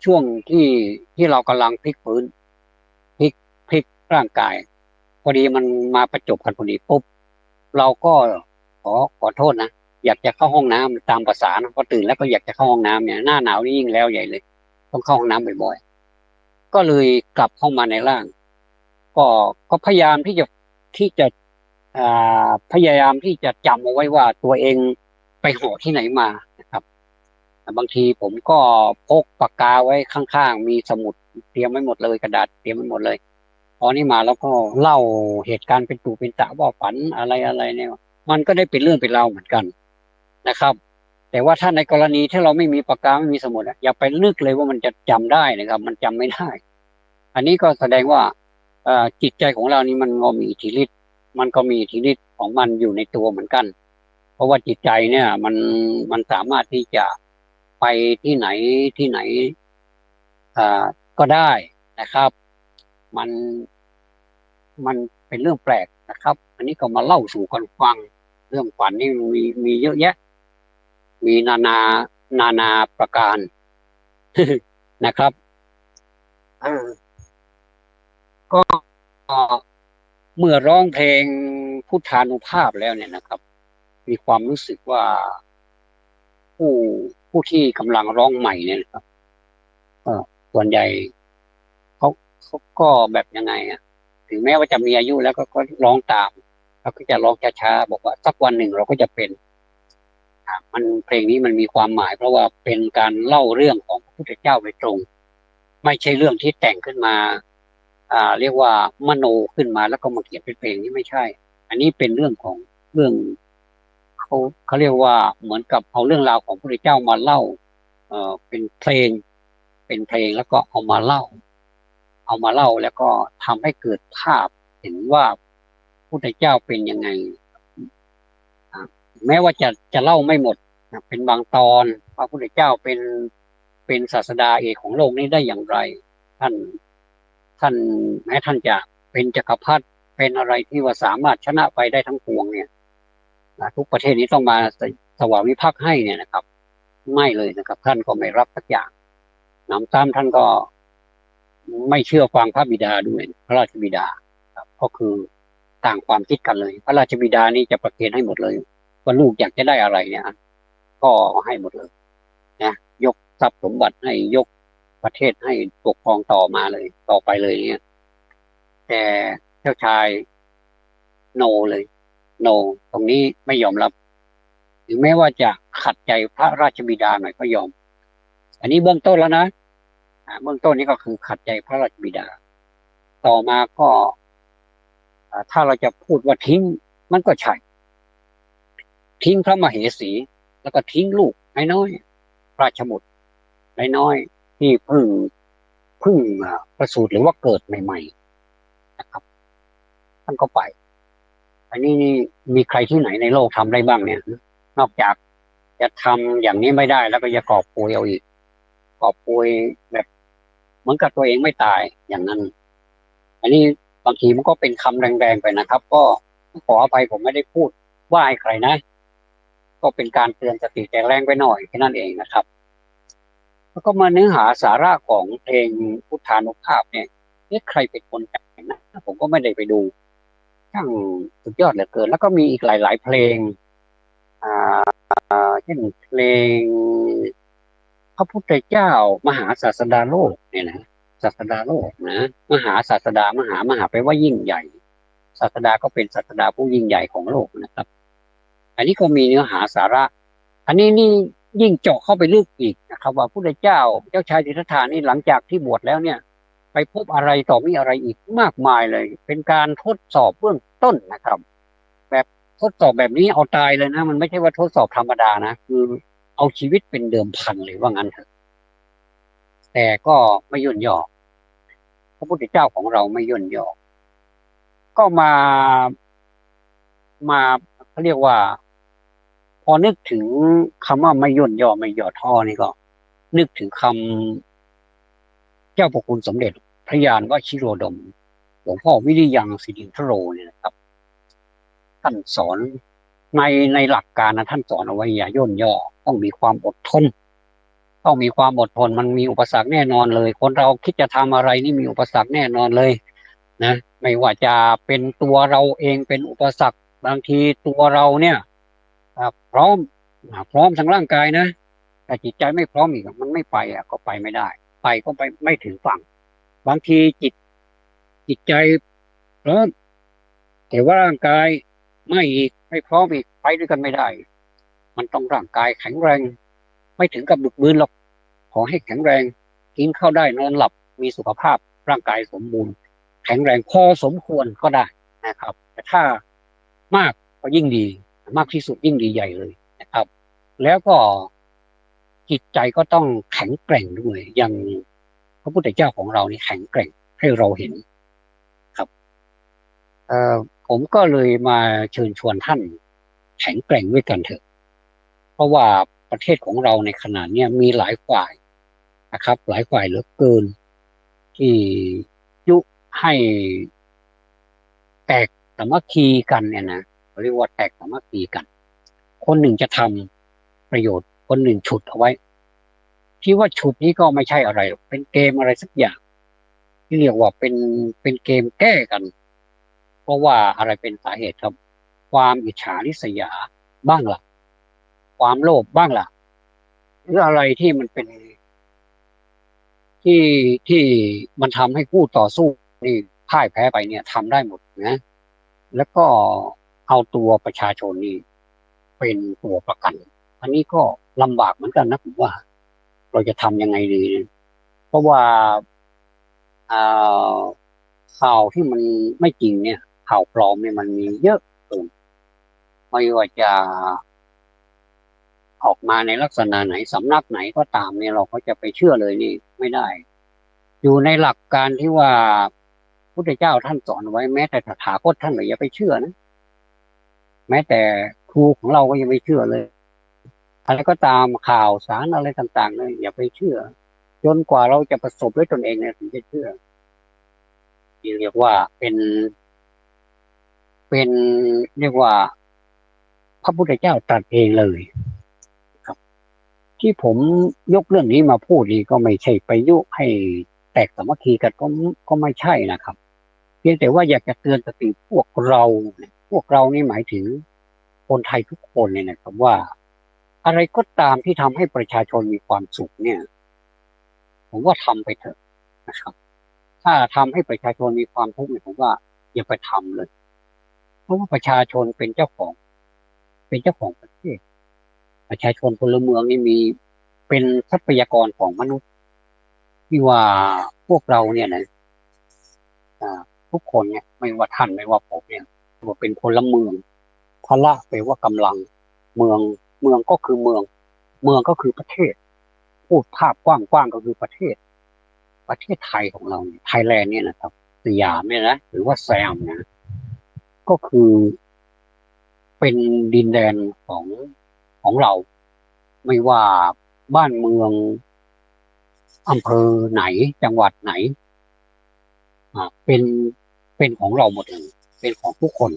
ช่วงที่เรากำลังพลิกฟื้นพลิกพลิกร่างกายพอดีมันมาประจบกันพอดีปุ๊บเราก็ขอโทษนะอยากจะเข้าห้องน้ำตามภาษานะพอตื่นแล้วก็อยากจะเข้าห้องน้ำเนี่ยหน้าหนาวนี่ยิ่งแล้วใหญ่เลยต้องเข้าห้องน้ำบ่อยๆก็เลยกลับเข้ามาในร่าง ก็ก็พยายามที่จะอ่พยายามที่จะจำเอาไว้ว่าตัวเองไปเหาะที่ไหนมานะครับบางทีผมก็พกปากกาไว้ข้างๆมีสมุดเตรียมไว้หมดเลยกระดาษเตรียมไว้หมดเลยพอนี่มาแล้วก็เล่าเหตุการณ์เป็นตู่เป็นตะว่าฝันอะไรอะไรเนี่ยมันก็ได้เป็นเรื่องเป็นราวเหมือนกันนะครับแต่ว่าถ้าในกรณีที่เราไม่มีปากกาไม่มีสมุดอย่าไปนึกเลยว่ามันจะจำได้นะครับมันจำไม่ได้อันนี้ก็แสดงว่าจิตใจของเรานี่มันก็มีอิทธิฤทธิ์มันก็มีอิทธิฤทธิ์ของมันอยู่ในตัวเหมือนกันเพราะว่าจิตใจเนี่ยมันสามารถที่จะไปที่ไหนที่ไหนอ่าก็ได้นะครับมันมันเป็นเรื่องแปลกนะครับอันนี้ก็มาเล่าสู่กันฟังเรื่องฝันนี่มีเยอะแยะมีนานาประการนะครับอ่าก็เมื่อร้องเพลงพุทธานุภาพแล้วเนี่ยนะครับมีความรู้สึกว่าผู้ผู้ที่กำลังร้องใหม่เนี่ยนะครับเออส่วนใหญ่เขาเขาก็แบบยังไงอ่ะถึงแม้ว่าจะมีอายุแล้วก็ร้องตามแล้วก็จะร้องช้าๆบอกว่าสักวันหนึ่งเราก็จะเป็นมันเพลงนี้มันมีความหมายเพราะว่าเป็นการเล่าเรื่องของพระพุทธเจ้าโดยตรงไม่ใช่เรื่องที่แต่งขึ้นมาเรียกว่ามโนขึ้นมาแล้วก็มาเขียนเป็นเพลงนี่ไม่ใช่อันนี้เป็นเรื่องของเรื่องเขาเรียกว่าเหมือนกับเอาเรื่องราวของพระพุทธเจ้ามาเล่าเป็นเพลงเป็นเพลงแล้วก็เอามาเล่าแล้วก็ทำให้เกิดภาพเห็นว่าพระพุทธเจ้าเป็นยังไงอ่าแม้ว่าจะเล่าไม่หมดเป็นบางตอนพระพุทธเจ้าเป็นศาสดาเอกของโลกนี้ได้อย่างไรท่านท่านแม้ท่านจะเป็นจักรพรรดิเป็นอะไรที่ว่าสามารถชนะไปได้ทั้งปวงเนี่ยทุกประเทศนี้ต้องมาสวามิภักดิ์ให้เนี่ยนะครับไม่เลยนะครับท่านก็ไม่รับสักอย่างหนำซ้ำท่านก็ไม่เชื่อฟังพระบิดาด้วยพระราชบิดาครับก็คือต่างความคิดกันเลยพระราชบิดานี่จะประเคนให้หมดเลยว่าลูกอยากจะได้อะไรเนี่ยก็ให้หมดเลยนะยกทรัพย์สมบัติให้ยกประเทศให้ปกครองต่อมาเลยต่อไปเลยเนี่ยแต่เจ้าชายโนเลยโนตรงนี้ไม่ยอมรับถึงแม้ว่าจะขัดใจพระราชบิดาหน่อยก็ยอมอันนี้เบื้องต้นแล้วนะเบื้องต้นนี้ก็คือขัดใจพระราชบิดาต่อมาก็ถ้าเราจะพูดว่าทิ้งมันก็ใช่ทิ้งพระมเหสีแล้วก็ทิ้งลูกน้อยๆราชบุตรน้อยๆที่เพิ่งประสูติหรือว่าเกิดใหม่ๆนะครับท่านก็ไปอันนี้นี่มีใครที่ไหนในโลกทำได้บ้างเนี่ยนอกจากจะทำอย่างนี้ไม่ได้แล้วก็จะกอบโกยเอาอีกกอบโกยแบบเหมือนกับตัวเองไม่ตายอย่างนั้นอันนี้บางทีมันก็เป็นคำแรงๆไปนะครับก็ขออภัยผมไม่ได้พูดว่าให้ใครนะก็เป็นการเตือนสติแรงไปหน่อยแค่นั้นเองนะครับแล้วก็มาเนื้อหาสาระของเพลงพุทธานุภาพเนี่ยใครเป็นคนแต่งนะผมก็ไม่ได้ไปดูช่างสุดยอดเหลือเกินแล้วก็มีอีกหลายๆเพลงอ่เช่นเพลงพระพุทธเจ้ามหาศาสดาโลกเนี่ยนะศาสดาโลกนะมหาศาสดมหาไปว่ายิ่งใหญ่ศาสดาก็เป็นศาสดาผู้ยิ่งใหญ่ของโลกนะครับอันนี้ก็มีเนื้อหาสาระอันนี้นี่ยิ่งเจาะเข้าไปลึกอีกนะครับว่าพระพุทธเจ้าเจ้าชายสิทธัตถะนี่หลังจากที่บวชแล้วเนี่ยไปพบอะไรต่อมีอะไรอีกมากมายเลยเป็นการทดสอบเบื้องต้นนะครับแบบทดสอบแบบนี้เอาตายเลยนะมันไม่ใช่ว่าทดสอบธรรมดานะคือเอาชีวิตเป็นเดิมพันเลยว่างั้นเถอะแต่ก็ไม่ย่นย่อพระพุทธเจ้าของเราไม่ย่นย่อก็มาเขาเรียกว่าพอนึกถึงคำว่าไม่ย่นย่อไม่ย่อท้อนี่ก็นึกถึงคำเจ้าพระคุณสมเด็จพระญาณวชิโรดมหลวงพ่อวิริยังสิรินทโรเนี่ยนะครับ ท่านสอนในหลักการนะท่านสอนเอาไว้อย่าย่นย่อต้องมีความอดทนต้องมีความอดทนมันมีอุปสรรคแน่นอนเลยคนเราคิดจะทำอะไรนี่มีอุปสรรคแน่นอนเลยนะไม่ว่าจะเป็นตัวเราเองเป็นอุปสรรคบางทีตัวเราเนี่ยพร้อมพร้อมทั้งร่างกายนะแต่จิตใจไม่พร้อมอีกมันไม่ไปก็ไปไม่ได้ไปก็ไปไม่ถึงฝั่งบางทีจิตใจพร้อมแต่ว่าร่างกายไม่พร้อมอีกไปด้วยกันไม่ได้มันต้องร่างกายแข็งแรงไม่ถึงกับบึกบืนหรอกขอให้แข็งแรงกินข้าวได้นอนหลับมีสุขภาพร่างกายสมบูรณ์แข็งแรงพอสมควรก็ได้นะครับแต่ถ้ามากก็ยิ่งดีมากที่สุดยิ่งดีใหญ่เลยนะครับแล้วก็จิตใจก็ต้องแข็งแกร่งด้วยอย่างพระพุทธเจ้าของเรานี่แข็งแกร่งให้เราเห็นครับเอ่อผมก็เลยมาเชิญชวนท่านแข็งแกร่งด้วยกันเถอะเพราะว่าประเทศของเราในขณะนี้มีหลายฝ่ายนะครับหลายฝ่ายเหลือเกินที่ยุให้แตกสามัคคีกันเนี่ยนะเรียกว่าแตกสามัคคีกันคนหนึ่งจะทำประโยชน์คนหนึ่งฉุดเอาไว้ที่ว่าฉุดนี้ก็ไม่ใช่อะไรหรอกเป็นเกมอะไรสักอย่างที่เรียกว่าเป็นเกมแก้กันเพราะว่าอะไรเป็นสาเหตุครับความอิจฉาริษยาบ้างล่ะความโลภบ้างล่ะหรืออะไรที่มันเป็นที่ที่มันทำให้คู่ต่อสู้นี่พ่ายแพ้ไปเนี่ยทำได้หมดนะแล้วก็เอาตัวประชาชนนี่เป็นตัวประกันอันนี้ก็ลำบากเหมือนกันนะผมว่าเราจะทำยังไงดีเพราะว่าอ่าข่าวที่มันไม่จริงเนี่ยข่าวปลอมเนี่ยมันมีเยอะเกินไม่ว่าจะออกมาในลักษณะไหนสำนักไหนก็ตามเนี่ยเราก็จะไปเชื่อเลยนี่ไม่ได้อยู่ในหลักการที่ว่าพุทธเจ้าท่านสอนไว้แม้แต่ตถาคตท่านก็อย่าไปเชื่อนะแม้แต่ครูของเราก็ยังไม่เชื่อเลยอะไรก็ตามข่าวสารอะไรต่างๆเลยอย่าไปเชื่อจนกว่าเราจะประสบด้วยตนเองเนี่ยถึงจะเชื่อที่เรียกว่าเป็นเรียกว่าพระพุทธเจ้าตรัสเองเลยครับที่ผมยกเรื่องนี้มาพูดนี่ก็ไม่ใช่ไปยุให้แตกสามัคคีกันก็ไม่ใช่นะครับเพียงแต่ว่าอยากจะเตือนสติพวกเรานี่หมายถึงคนไทยทุกคนเนี่ยนะครับว่าอะไรก็ตามที่ทำให้ประชาชนมีความสุขเนี่ยผมว่าทำไปเถอะนะครับถ้าทำให้ประชาชนมีความทุกข์เนี่ยผมว่าอย่าไปทำเลยเพราะว่าประชาชนเป็นเจ้าของประเทศประชาชนพลเมืองนี่มีเป็นทรัพยากรของมนุษย์ที่ว่าพวกเราเนี่ยนะอ่าทุกคนเนี่ยไม่ว่าท่านไม่ว่าผมเนี่ยว่าเป็นพลเมืองพละแปลว่ากำลังเมืองเมืองก็คือเมืองเมืองก็คือประเทศพูดภาพกว้างๆก็คือประเทศไทยของเราเนี่ยไทยแลนด์เนี่ยนะครับสยามเนี่ยนะหรือว่าแซมนะก็คือเป็นดินแดนของเราไม่ว่าบ้านเมืองอำเภอไหนจังหวัดไหนเป็นของเราหมดเลยเป็นของทุกคน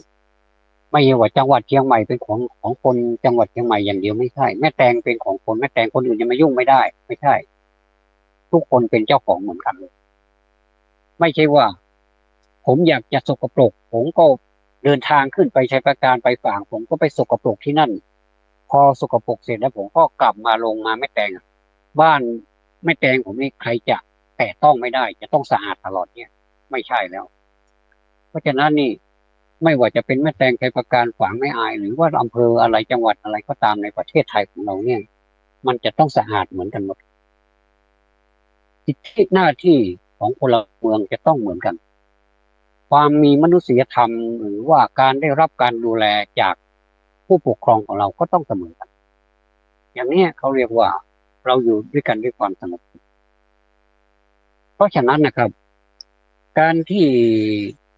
ไม่ใช่ว่าจังหวัดเชียงใหม่เป็นของคนจังหวัดเชียงใหม่อย่างเดียวไม่ใช่แม่แตงเป็นของคนแม่แตงคนอื่นจะมายุ่งไม่ได้ไม่ใช่ทุกคนเป็นเจ้าของเหมือนกันเลยไม่ใช่ว่าผมอยากจะสกปรกผมก็เดินทางขึ้นไปชัยปราการไปฝางผมก็ไปสกปรกที่นั่นพอสกปรกเสร็จแล้วผมก็กลับมาลงมาแม่แตงบ้านแม่แตงผมนี่ใครจะแตะต้องไม่ได้จะต้องสะอาดตลอดเนี่ยไม่ใช่แล้วเพราะฉะนั้นนี่ไม่ว่าจะเป็นแม่แตงชัยปราการฝางแม่อายหรือว่าอำเภออะไรจังหวัดอะไรก็ตามในประเทศไทยของเราเนี่ยมันจะต้องสะอาดเหมือนกันหมดสิทธิหน้าที่ของพลเมืองจะต้องเหมือนกันความมีมนุษยธรรมหรือว่าการได้รับการดูแลจากผู้ปกครองของเราก็ต้องเสมอกันอย่างนี้เขาเรียกว่าเราอยู่ด้วยกันด้วยความสงบเพราะฉะนั้นนะครับการที่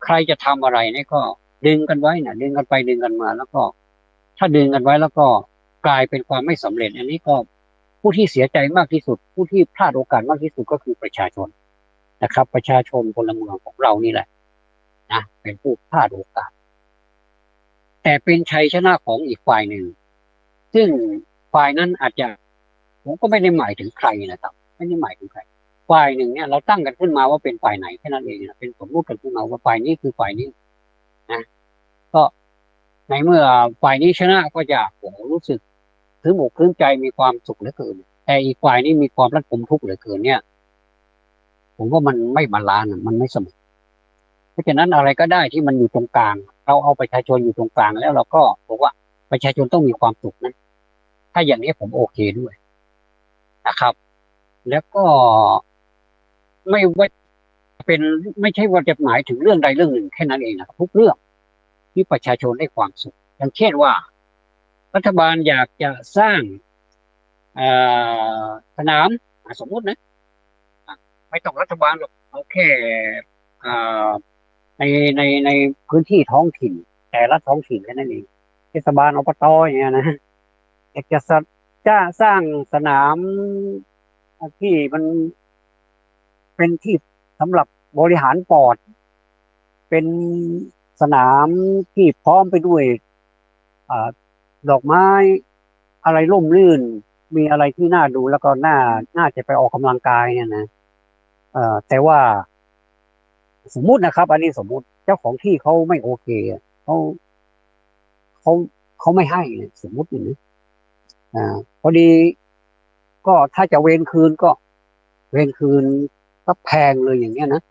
ใครจะทำอะไรนี่ก็ดึงกันไว้นะดึงกันไปดึงกันมาแล้วก็ถ้าดึงกันไว้แล้วก็กลายเป็นความไม่สำเร็จอันนี้ก็ผู้ที่เสียใจมากที่สุดผู้ที่พลาดโอกาสมากที่สุดก็คือประชาชนนะครับประชาชนพลเมืองของเรานี่แหละนะเป็นผู้พลาดโอกาส แต่เป็นชัยชนะของอีกฝ่ายหนึ่งซึ่งฝ่ายนั้นอาจจะผมก็ไม่ได้หมายถึงใครนะครับไม่ได้หมายถึงใครฝ่ายหนึ่งเนี่ยเราตั้งกันขึ้นมาว่าเป็นฝ่ายไหนแค่นั้นเองนะเป็นสมมุติกันขึ้นมาว่าฝ่ายนี้คือฝ่ายนี้นะก็ในเมื่อฝ่ายนี้ชนะก็จะโอ้โหรู้สึกถือหมกถือใจมีความสุขเหลือเกินแต่อีกฝ่ายนี้มีความรัดกุมทุกข์เหลือเกินเนี่ยผมว่ามันไม่บาลานซ์มันไม่สมดุลเพราะฉะนั้นอะไรก็ได้ที่มันอยู่ตรงกลางเราเอาประชาชนอยู่ตรงกลางแล้วเราก็บอกว่าประชาชนต้องมีความสุขนะถ้าอย่างนี้ผมโอเคด้วยนะครับแล้วก็ไม่ว่าเป็นไม่ใช่ว่าจะหมายถึงเรื่องใดเรื่องหนึ่งแค่นั้นเองนะครับทุกเรื่องที่ประชาชนได้ความสุขอย่างเช่นว่ารัฐบาลอยากจะสร้างเอ่สนามสมมุตินะไม่ต้องรัฐบาลหรอกเอาแค่เอ่อในในพื้นที่ท้องถิ่นแต่ละท้องถิ่นแค่นั้นเองเทศบาลอบตอย่างเงี้ยนะอยากจะจะสร้างสนามที่มันเป็นที่สำหรับบริหารปอดเป็นสนามที่พร้อมไปด้วยอ่าดอกไม้อะไรร่มรื่นมีอะไรที่น่าดูแล้วก็น่าจะไปออกกำลังกายเนี่ยนะแต่ว่าสมมุตินะครับอันนี้สมมุติเจ้าของที่เขาไม่โอเคเขาเขาเขาไม่ให้เนี่ยสมมุติอย่างนี้พอดีก็ถ้าจะเวรคืนก็เวรคืนก็แพงเลยอย่างเงี้ยนะ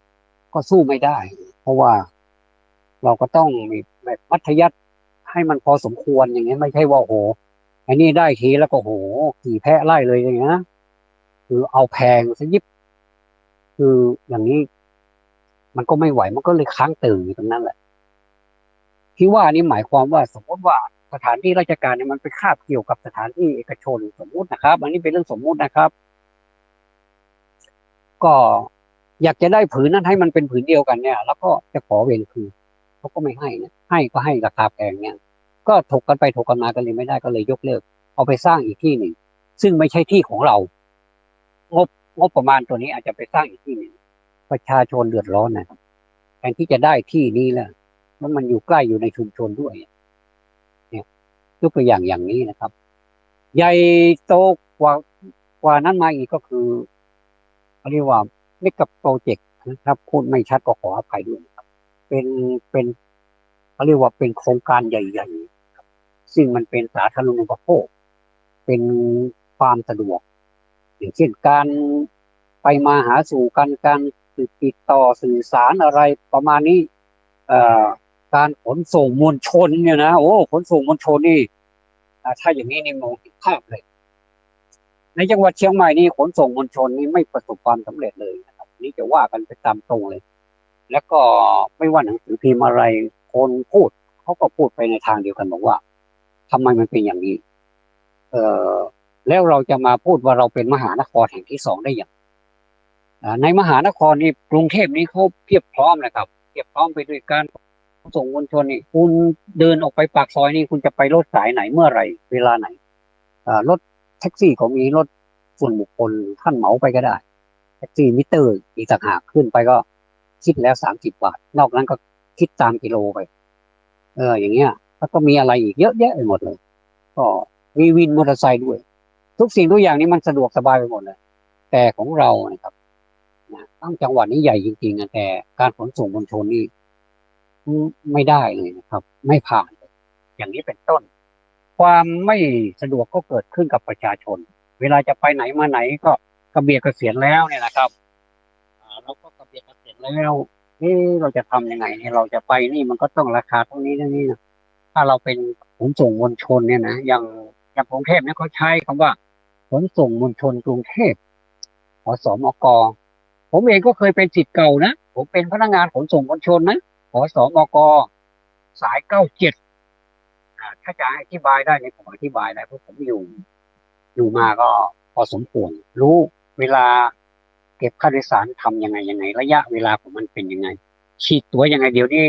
ก็สู้ไม่ได้เพราะว่าเราก็ต้องมีแบบมัธยัสถ์ให้มันพอสมควรอย่างเงี้ยไม่ใช่ว่าโหอันนี้ได้ทีแล้วก็โหขี่แพะไล่เลยอย่างเงี้ยนะคือเอาแพงซะยิบคืออย่างนี้มันก็ไม่ไหวมันก็เลยค้างตึงอยู่ตรงนั้นแหละที่ว่านี่หมายความว่าสมมติว่าสถานที่ราชการเนี่ยมันไปคาบเกี่ยวกับสถานที่เอกชนสมมุตินะครับอันนี้เป็นเรื่องสมมุตินะครับก็อยากจะได้ผืนนั้นให้มันเป็นผืนเดียวกันเนี่ยแล้วก็จะขอเวรคืนเขาก็ไม่ให้นะให้ก็ให้ราคาแพงเนี่ยก็ถกกันไปถกกันมากันเลยไม่ได้ก็เลยยกเลิกเอาไปสร้างอีกที่หนึ่งซึ่งไม่ใช่ที่ของเรางบงบประมาณตัวนี้อาจจะไปสร้างอีกที่หนึ่งประชาชนเดือดร้อนนะครับแทนที่จะได้ที่นี้แล้วมันอยู่ใกล้อยู่ในชุมชนด้วยเนี่ยยกตัวอย่างนี้นะครับใหญ่โตกว่ากว่านั้นมาอีกก็คือเขาเรียกว่าเมกะโปรเจกต์นะครับพูดไม่ชัดก็ขออภัยด้วยนะครับเป็นเป็นเขาเรียกว่าเป็นโครงการใหญ่ๆซึ่งมันเป็นสาธารณูปโภคเป็นความสะดวกอย่างเช่นการไปมาหาสู่กันการติดต่อสื่อสารอะไรประมาณนี้เอ่อการขนส่งมวลชนเนี่ยนะโอ้ขนส่งมวลชนนี่ถ้าอย่างนี้นี่มองเห็นภาพเลยในจังหวัดเชียงใหม่นี่ขนส่งมวลชนนี่ไม่ประสบความสำเร็จเลยนะครับนี่จะว่ากันไปตามตรงเลยแล้วก็ไม่ว่าหนังสือพิมพ์อะไรคนพูดเขาก็พูดไปในทางเดียวกันบอกว่าทำไมมันเป็นอย่างนี้เอ่อแล้วเราจะมาพูดว่าเราเป็นมหานครแห่งที่สองได้อย่างในมหานครนี่กรุงเทพนี้เขาเพียบพร้อมนะครับเพียบพร้อมไปด้วยการขนส่งมวลชนนี่คุณเดินออกไปปากซอยนี่คุณจะไปรถสายไหนเมื่อไหร่เวลาไหนรถแท็กซี่ก็มีรถส่วนบุคคลท่านเหมาไปก็ได้แท็กซี่มิเตอร์อีกต่างหากขึ้นไปก็คิดแล้ว30 บาทนอกนั้นก็คิดตามกิโลไปอย่างเงี้ยแล้วก็มีอะไรอีกเยอะแยะไปหมดเลยก็มีวินมอเตอร์ไซค์ด้วยทุกสิ่งทุกอย่างนี้มันสะดวกสบายไปหมดเลยแต่ของเรานะครับนะตั้งจังหวัดนี้ใหญ่จริงๆนะแต่การขนส่งมวลชนนี่ไม่ได้เลยนะครับไม่ผ่านเลยอย่างนี้เป็นต้นความไม่สะดวกก็เกิดขึ้นกับประชาชนเวลาจะไปไหนมาไหนก็กระเบียดกระเสียนแล้วเนี่ยนะครับเราก็กระเบียดกระเสียนแล้วเราจะทำยังไงเนี่ยเราจะไปนี่มันก็ต้องราคาเท่านี้เท่านี้นะถ้าเราเป็นขนส่งมวลชนเนี่ยนะอย่างกรุงเทพเนี่ยเขาใช้คำว่าขนส่งมวลชนกรุงเทพขสมกผมเองก็เคยเป็นศิษย์เก่านะผมเป็นพนักงานขนส่งมวลชนนะขสมกสาย 97ถ้าจะอธิบายได้เนี่ยผมอธิบายได้เพราะผมอยู่มาก็พอสมควรรู้เวลาเก็บค่าโดยสารทำยังไงระยะเวลาของมันเป็นยังไงฉีดตั๋วยังไงเดี๋ยวนี้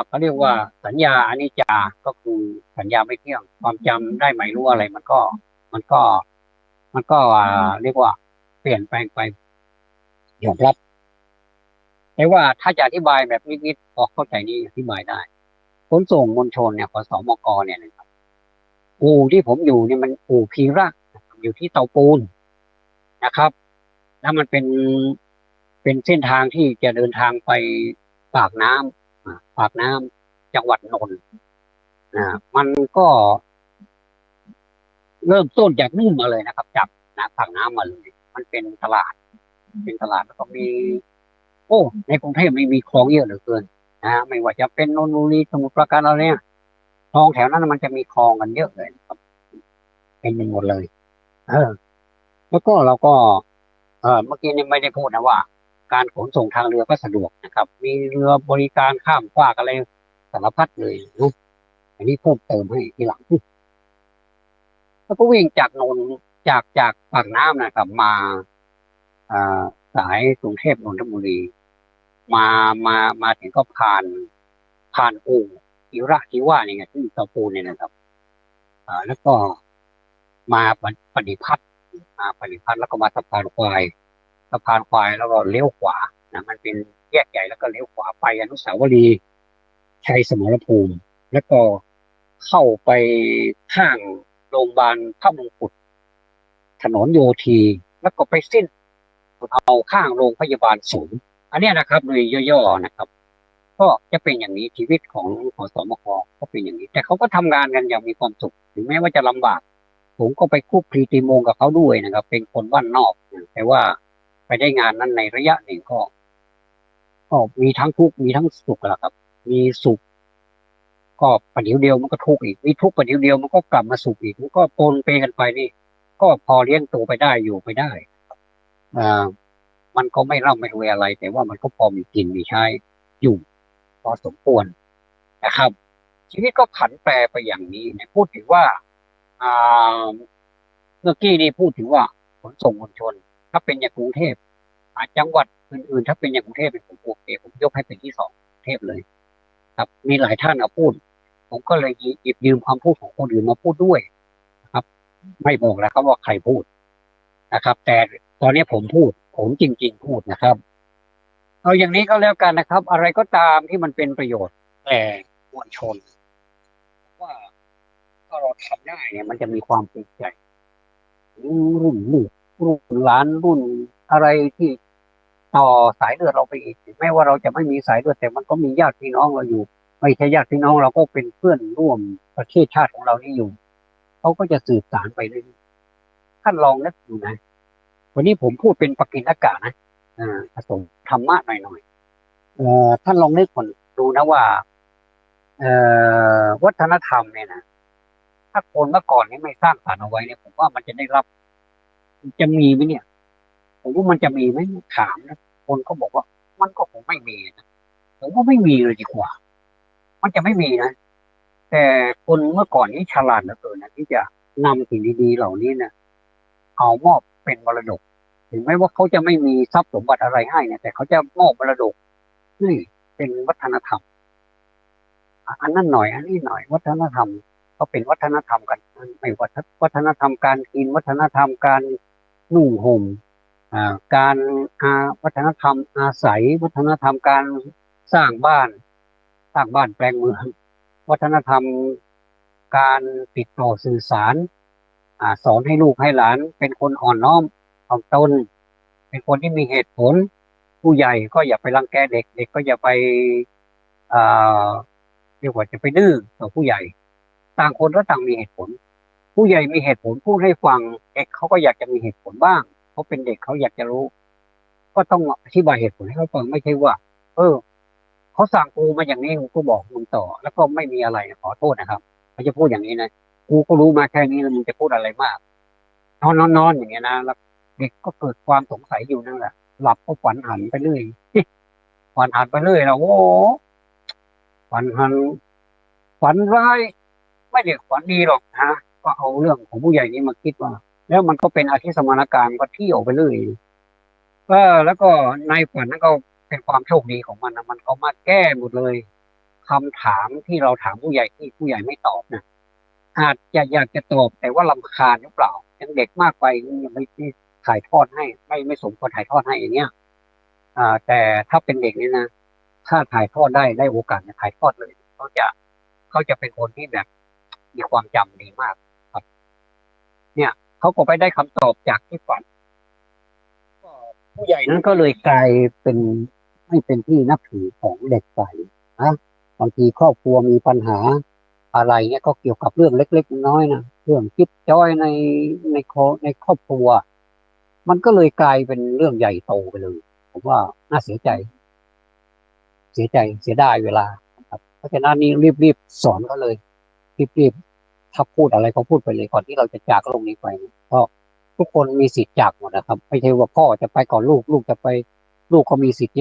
เขาเรียกว่าสัญญาอนิจจาก็คือสัญญาไม่เที่ยงความจำได้ไม่รู้อะไรมันก็มันก็เรียกว่าเปลี่ยนแปลงไปยอมรับแต่ว่าถ้าจะอธิบายแบบนิดๆพอเข้าใจนี่อธิบายได้ ขนส่งมวลชนเนี่ยขสมกเนี่ยนะครับอู่ที่ผมอยู่เนี่ยมันอู่พีระอยู่ที่เตาปูนนะครับแล้วมันเป็นเส้นทางที่จะเดินทางไปปากน้ำปากน้ำจังหวัดนนท์มันก็เริ่มต้นจากนู่นมาเลยนะครับจากปากน้ำมาเลยมันเป็นตลาดแล้วก็มีโอ้ในกรุงเทพนี่มีคลองเยอะเหลือเกินไม่ว่าจะเป็นนนทบุรีสมุทรปราการอะไรเนี่ยคลองแถวนั้นมันจะมีคลองกันเยอะเลยครับเป็นไปหมดเลยเออแล้วก็เราก็เมื่อกี้นี่ไม่ได้พูดนะว่าการขนส่งทางเรือก็สะดวกนะครับมีเรือบริการข้ามฟากอะไรสารพัดเลยนะอันนี้เพิ่มเติมให้ทีหลังแล้วก็วิ่งจากนนท์จากปากน้ำนะครับมาอ่าสายกรุงเทพนนทบุรีมามาถึงก็ผ่านอู่อิระที่ว่านี่ไงที่เตาปูนเนี่ยนะครับแล้วก็มาปฏิพัฒน์ปฏิพัฒน์แล้วก็มาสะพานควายแล้วก็เลี้ยวขวามันเป็นแยกใหญ่แล้วก็เลี้ยวขวาไปอนุสาวรีย์ชัยสมรภูมิแล้วก็เข้าไปข้างโรงพยาบาลพระมงกุฎถนนโยธีแล้วก็ไปสิ้นเอาข้างโรงพยาบาลศูนย์อันนี้นะครับโดยย่อๆนะครับก็จะเป็นอย่างนี้ชีวิตของสมคก็เป็นอย่างนี้แต่เขาก็ทำงานกันอย่างมีความสุขถึงแม้ว่าจะลำบากผมก็ไปคลุกคลีตีโมงกับเขาด้วยนะครับเป็นคนบ้านนอกแต่ว่าไปได้งานนั้นในระยะหนึ่งก็มีทั้งทุกข์มีทั้งสุขแหละครับมีสุขก็ประเดี๋ยวเดียวมันก็ทุกข์อีกมีทุกข์ประเดี๋ยวเดียวมันก็กลับมาสุขอีกมันก็ปนเปกันไปนี่ก็พอเลี้ยงตัวไปได้อยู่ไปได้อ่ามันก็ไม่ร่ำไม่รวยอะไรแต่ว่ามันก็พอมีกินมีใช้อยู่พอสมควรนะครับชีวิตก็ผันแปรไปอย่างนี้เนี่ยพูดถึงว่าอ่าเมื่อกี้นี่พูดถึงว่าขนส่งมวลชนถ้าเป็นอย่างกรุงเทพจังหวัดอื่นๆถ้าเป็นอย่างกรุงเทพเป็นผมโอเคผมยกให้เป็นที่สองกรุงเทพเลยครับมีหลายท่านเอาพูดผมก็เลยหยิบยืมความพูดของคนอื่นมาพูดด้วยนะครับไม่บอกแล้วครับว่าใครพูดนะครับแต่ตอนนี้ผมพูดผมจริงๆพูดนะครับเอาอย่างนี้ก็แล้วกันนะครับอะไรก็ตามที่มันเป็นประโยชน์แต่มวลชนว่าถ้าเราทำได้เนี่ยมันจะมีความภูมิใจรุ่นลูกรุ่นหลานรุ่นอะไรที่ต่อสายเลือดเราไปอีกแม้ว่าเราจะไม่มีสายเลือดแต่มันก็มีญาติพี่น้องเราอยู่ไม่ใช่ญาติพี่น้องเราก็เป็นเพื่อนร่วมประเทศชาติของเรานี่อยู่เขาก็จะสืบสานไปเรื่อยๆท่านลองนึกดูนะวันนี้ผมพูดเป็นปกิณกะนะผสมธรรมะหน่อยๆท่านลองนึกคนดูนะว่าวัฒนธรรมเนี่ยนะถ้าคนเมื่อก่อนนี้ไม่สร้างสรรค์เอาไว้เนี่ยผมว่ามันจะได้รับจะมีไหมเนี่ยผมว่ามันจะมีไหมถามนะคนก็บอกว่ามันก็คงไม่มีนะผมว่าไม่มีเลยดีกว่ามันจะไม่มีนะแต่คนเมื่อก่อนนี้ฉลาดเหลือเกินนะที่จะนำสิ่งดีๆเหล่านี้นะเอามอบเป็นมรดกถึงแม้ว่าเขาจะไม่มีทรัพย์สมบัติอะไรให้เนี่ยแต่เขาจะมอบมรดกนี่เป็นวัฒนธรรมอันนั้นหน่อยอันนี้หน่อยวัฒนธรรมก็เป็นวัฒนธรรมกันไม่วัฒนธรรมการกินวัฒนธรรมการนุ่งห่มการวัฒนธรรมอาศัยวัฒนธรรมการสร้างบ้านแปลงเมืองวัฒนธรรมการติดต่อสื่อสารสอนให้ลูกให้หลานเป็นคนอ่อนน้อมถ่อมตนเป็นคนที่มีเหตุผลผู้ใหญ่ก็อย่าไปรังแกเด็กเด็กก็อย่าไปอ่าเรียกว่าจะไปดื้อต่อผู้ใหญ่ต่างคนก็ต่างมีเหตุผลผู้ใหญ่มีเหตุผลพูดให้ฟังเด็กเขาก็อยากจะมีเหตุผลบ้างเขาเป็นเด็กเขาอยากจะรู้ก็ต้องอธิบายเหตุผลให้เขาฟังไม่ใช่ว่าเออเขาสั่งกูมาอย่างนี้กูก็บอกมึงต่อแล้วก็ไม่มีอะไรขอโทษนะครับเขาจะพูดอย่างนี้นะกูก็รู้มาแค่นี้แล้วมึงจะพูดอะไรมากนอนอย่างเงี้ยนะแล้วเด็กก็เกิดความสงสัยอยู่นั่นแหละหลับก็ฝันหันไปเรื่อยฝันหันไปเรื่อยแล้วโอ้ฝันหันฝันร้ายไม่ได้ฝันดีหรอกนะก็เอาเรื่องของผู้ใหญ่นี้มาคิดว่าแล้วมันก็เป็นอาทิสมานการก็เที่ยวไปเรื่อยแล้วก็ในฝันนั้นก็เป็นความโชคดีของมันนะมันก็มาแก้หมดเลยคำถามที่เราถามผู้ใหญ่ที่ผู้ใหญ่ไม่ตอบนะอาจจะอยากจะตอบแต่ว่ารำคาญหรือเปล่ายังเด็กมากไปยังไม่ถ่ายทอดให้ไม่สมควรถ่ายทอดให้อย่างเงี้ยแต่ถ้าเป็นเด็กนี่นะถ้าถ่ายทอดได้โอกาสเนี่ยถ่ายทอดเลยเขาจะ เขาจะเป็นคนที่แบบมีความจำดีมากครับเนี่ยเขาก็ไปได้คำตอบจากที่ฝันก็ผู้ใหญ่นั้นก็เลยกลายเป็นไม่เป็นที่นับถือของเด็กไปนะบางทีครอบครัวมีปัญหาอะไรเนี่ยก็เกี่ยวกับเรื่องเล็กๆน้อยๆนะเรื่องจิ๊บจ้อยในครอบครัวมันก็เลยกลายเป็นเรื่องใหญ่โตไปเลยผมว่าน่าเสียใจเสียดายเวลาครับเพราะฉะนั้นนี่รีบสอนเขาเลยรีบถ้าพูดอะไรก็พูดไปเลยก่อนที่เราจะจากโลกนี้ไปเพราะทุกคนมีสิทธิ์จากหมดนะครับไม่ใช่ว่าพ่อจะไปก่อนลูกจะไปลูกก็มีสิทธิ์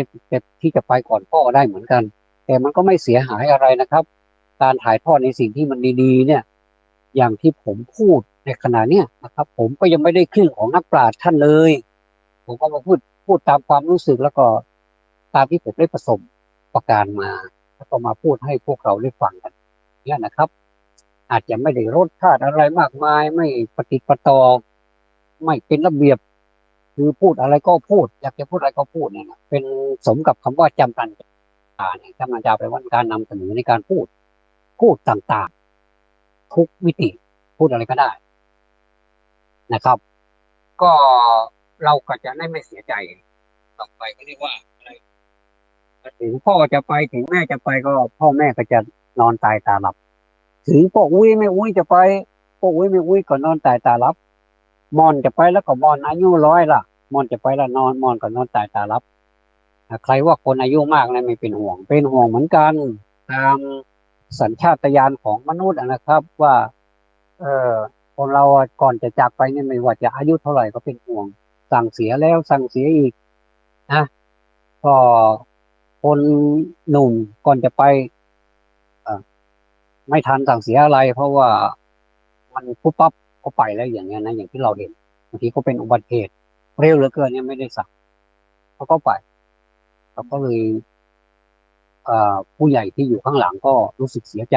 ที่จะไปก่อนพ่อได้เหมือนกันแต่มันก็ไม่เสียหายอะไรนะครับการถ่ายทอดในสิ่งที่มันดีๆเนี่ยอย่างที่ผมพูดในขณะเนี้ยนะครับผมก็ยังไม่ได้ครึ่งของนักปราชญ์ท่านเลยผมก็มาพูดตามความรู้สึกแล้วก็ตามที่ผมได้ประสบประการมาแล้วก็มาพูดให้พวกเราได้ฟังกันเนี่ยนะครับอาจจะไม่ได้รสชาติอะไรมากมายไม่ปฏิดประต่อไม่เป็นระเบียบคือพูดอะไรก็พูดอยากจะพูดอะไรก็พูดเนี่ยนะเป็นสมกับคำว่าจำรัญญาเนี่ยจำรัญญาแปลว่าการนำเสนอในการพูดต่างๆทุกมิติพูดอะไรก็ได้นะครับก็เราก็จะได้ไม่เสียใจต่อไปก็เรียกว่าอะไรถึงพ่อจะไปถึงแม่จะไปก็พ่อแม่ก็จะนอนตายตาหลับถึงพ่ออุ้ยไม่อุ้ยจะไปพ่ออุ้ยไม่อุ้ยก็นอนตายตาหลับมอนจะไปแล้วก็มอนอายุ100ล่ะมอนจะไปแล้วนอนมอนก็นอนตายตาหลับใครว่าคนอายุมากนะไม่เป็นห่วงเหมือนกันตามสัญชาตญาณของมนุษย์นะครับว่าเออคนเราก่อนจะจากไปเนี่ยไม่ว่าจะอายุเท่าไหร่ก็เป็นห่วงสั่งเสียแล้วสั่งเสียอีกนะก็คนหนุ่มก่อนจะไปเอ่อไม่ทันสั่งเสียอะไรเพราะว่ามันปุ๊บปั๊บก็ไปแล้วอย่างเงี้ยนะอย่างที่เราเห็นบางทีก็เป็นอุบัติเหตุเร็วเหลือเกินเนี่ยไม่ได้สั่งเขาก็ไปเขาก็เลยผู้ใหญ่ที่อยู่ข้างหลังก็รู้สึกเสียใจ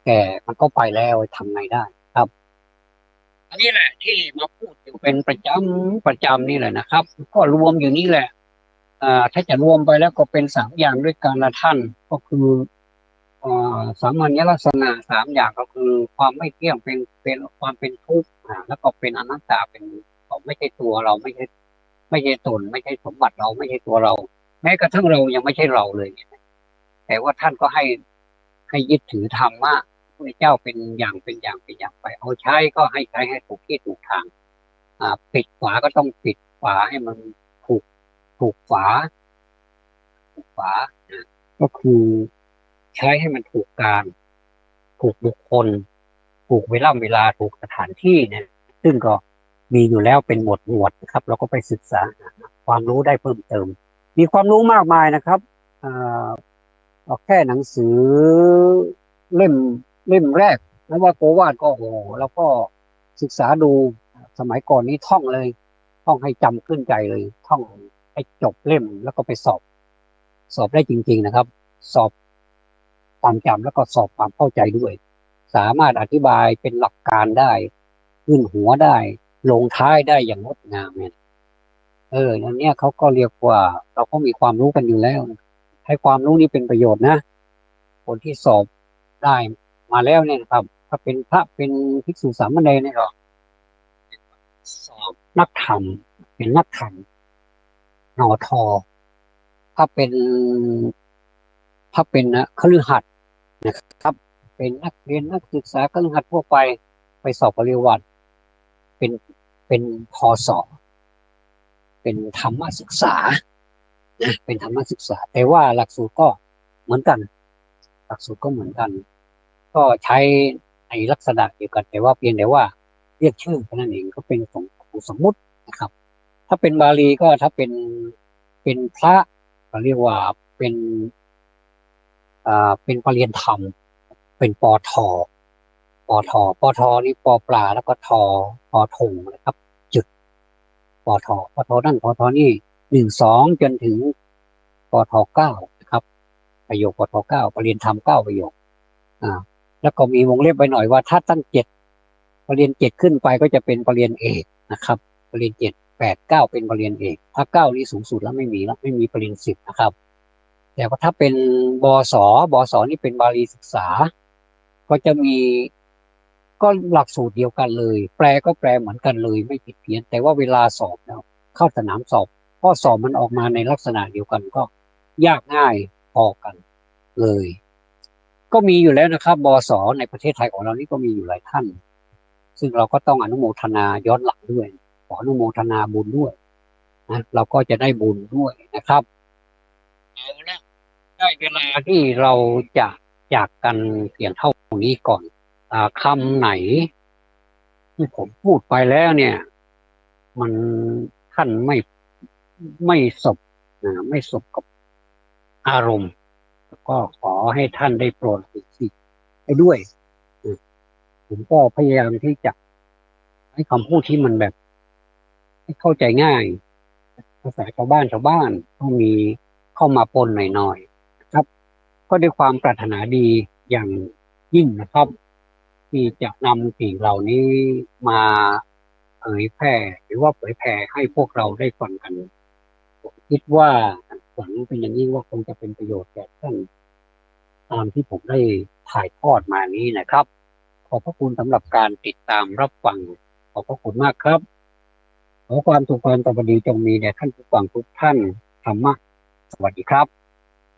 แก่มันก็ไปแล้วทำไงได้ครับอันนี้แหละที่มาพูดอยู่เป็นประจำนี่แหละนะครับก็รวมอยู่นี่แหละถ้าจะรวมไปแล้วก็เป็น3 อย่างด้วยกันละท่านก็คือสามัญลักษณะ3 อย่างก็คือความไม่เที่ยงเป็นความเป็นทุกข์แล้วก็เป็นอนัตตาเป็นของไม่ใช่ตัวเราไม่ใช่ตนไม่ใช่สมบัติเราไม่ใช่ตัวเราแม้กระทั่งเรายังไม่ใช่เราเลยแต่ว่าท่านก็ให้ยึดถือธรรมะพระเจ้าเป็นอย่างไปเอาใช้ก็ให้ใช้ให้ถูกที่ถูกทางปิดฝาก็ต้องปิดฝาให้มันถูกถูกฝาก็คือใช้ให้มันถูกการถูกบุคคลถูกเวลาถูกสถานที่เนี่ยซึ่งก็มีอยู่แล้วเป็นหมวดนะครับเราก็ไปศึกษาความรู้ได้เพิ่มเติมมีความรู้มากมายนะครับอ่าเอาแค่หนังสือเล่มเล่มแรกนว่าโกวาดก็โอ้แล้วก็ศึกษาดูสมัยก่อนนี้ท่องเลยท่องให้จำขึ้นใจเลยท่องให้จบเล่มแล้วก็ไปสอบได้จริงๆนะครับสอบความจำแล้วก็สอบความเข้าใจด้วยสามารถอธิบายเป็นหลักการได้ขึ้นหัวได้ลงท้ายได้อย่างงดงามเนี่ยอันเนี้ยเขาก็เรียกว่าเราก็มีความรู้กันอยู่แล้วให้ความรู้นี้เป็นประโยชน์นะคนที่สอบได้มาแล้วเนี่ยนะครับถ้าเป็นพระเป็นภิกษุสามเณรเนี่ยก็สอบนักธรรมเป็นนักธรรมนอทอถ้าเป็นนะคฤหัสถ์นะครับเป็นนักเรียนนักศึกษาคฤหัสถ์ทั่วไปสอบปริญญาวัตรเป็นเป็นพศเป็นธรรมศึกษานะเป็นธรรมศึกษาแต่ว่าหลักสูตรก็เหมือนกันหลักสูตรก็เหมือนกันก็ใช้ในลักษณะเดียวกันแต่ว่าเพียงแต่ว่าเรียกชื่อแค่นั้นเองก็เป็นของสมมุตินะครับถ้าเป็นบาลีก็ถ้าเป็นพระเขาเรียกว่าเป็นเป็นปรริยนธรรมเป็นปอทปอทนี่ปอปลาแล้วก็ทอทงนะครับจุดปอทนั่นปอทนี่1 2จนถึงปอท 9นะครับประโยคปอท 9ปรริยนธรรม9ประโยคแล้วก็มีวงเล็บไปหน่อยว่าถ้าตั้งปรริญญา7ขึ้นไปก็จะเป็นปรริญญาเอกนะครับปรริญญา7 8 9เป็นปรริญญาเอกถ้า9นี่สูงสุดแล้วไม่มีปรริญญา10นะครับแต่ว่าถ้าเป็นบสนี่เป็นบาลีศึกษา ก็จะมีก็หลักสูตรเดียวกันเลยแปลก็แปลเหมือนกันเลยไม่ผิดเพี้ยนแต่ว่าเวลาสอบแล้วเข้าสนามสอบข้อสอบมันออกมาในลักษณะเดียวกันก็ยากง่ายพอกันเลยก็มีอยู่แล้วนะครับบสในประเทศไทยของเรานี่ก็มีอยู่หลายท่านซึ่งเราก็ต้องอนุโมทนาย้อนหลังด้วยขออนุโมทนาบุญด้วยนะเราก็จะได้บุญด้วยนะครับเอาละได้เวลาที่เราจะจากกันเพียงเท่านี้ก่อนคำไหนที่ผมพูดไปแล้วเนี่ยมันท่านไม่สบไม่สบกับอารมณ์ก็ขอให้ท่านได้โปรดสิไปด้วยนะผมก็พยายามที่จะให้คำพูดที่มันแบบให้เข้าใจง่ายภาษาชาวบ้านต้องมีเข้ามาปนหน่อยๆนะครับก็ด้วยความปรารถนาดีอย่างยิ่งนะครับที่จะนำสิ่งเหล่านี้มาเผยแพร่หรือว่าเผยแพร่ให้พวกเราได้ฟังกันผมคิดว่าหวังเป็นอย่างยิ่งว่าคงจะเป็นประโยชน์แก่ท่านตามที่ผมได้ถ่ายทอดมานี้นะครับขอบพระคุณสำหรับการติดตามรับฟังขอบพระคุณมากครับขอความสุขความสวัสดีจงมีแด่ท่านผู้ฟังทุกท่านธรรมะสวัสดีครับ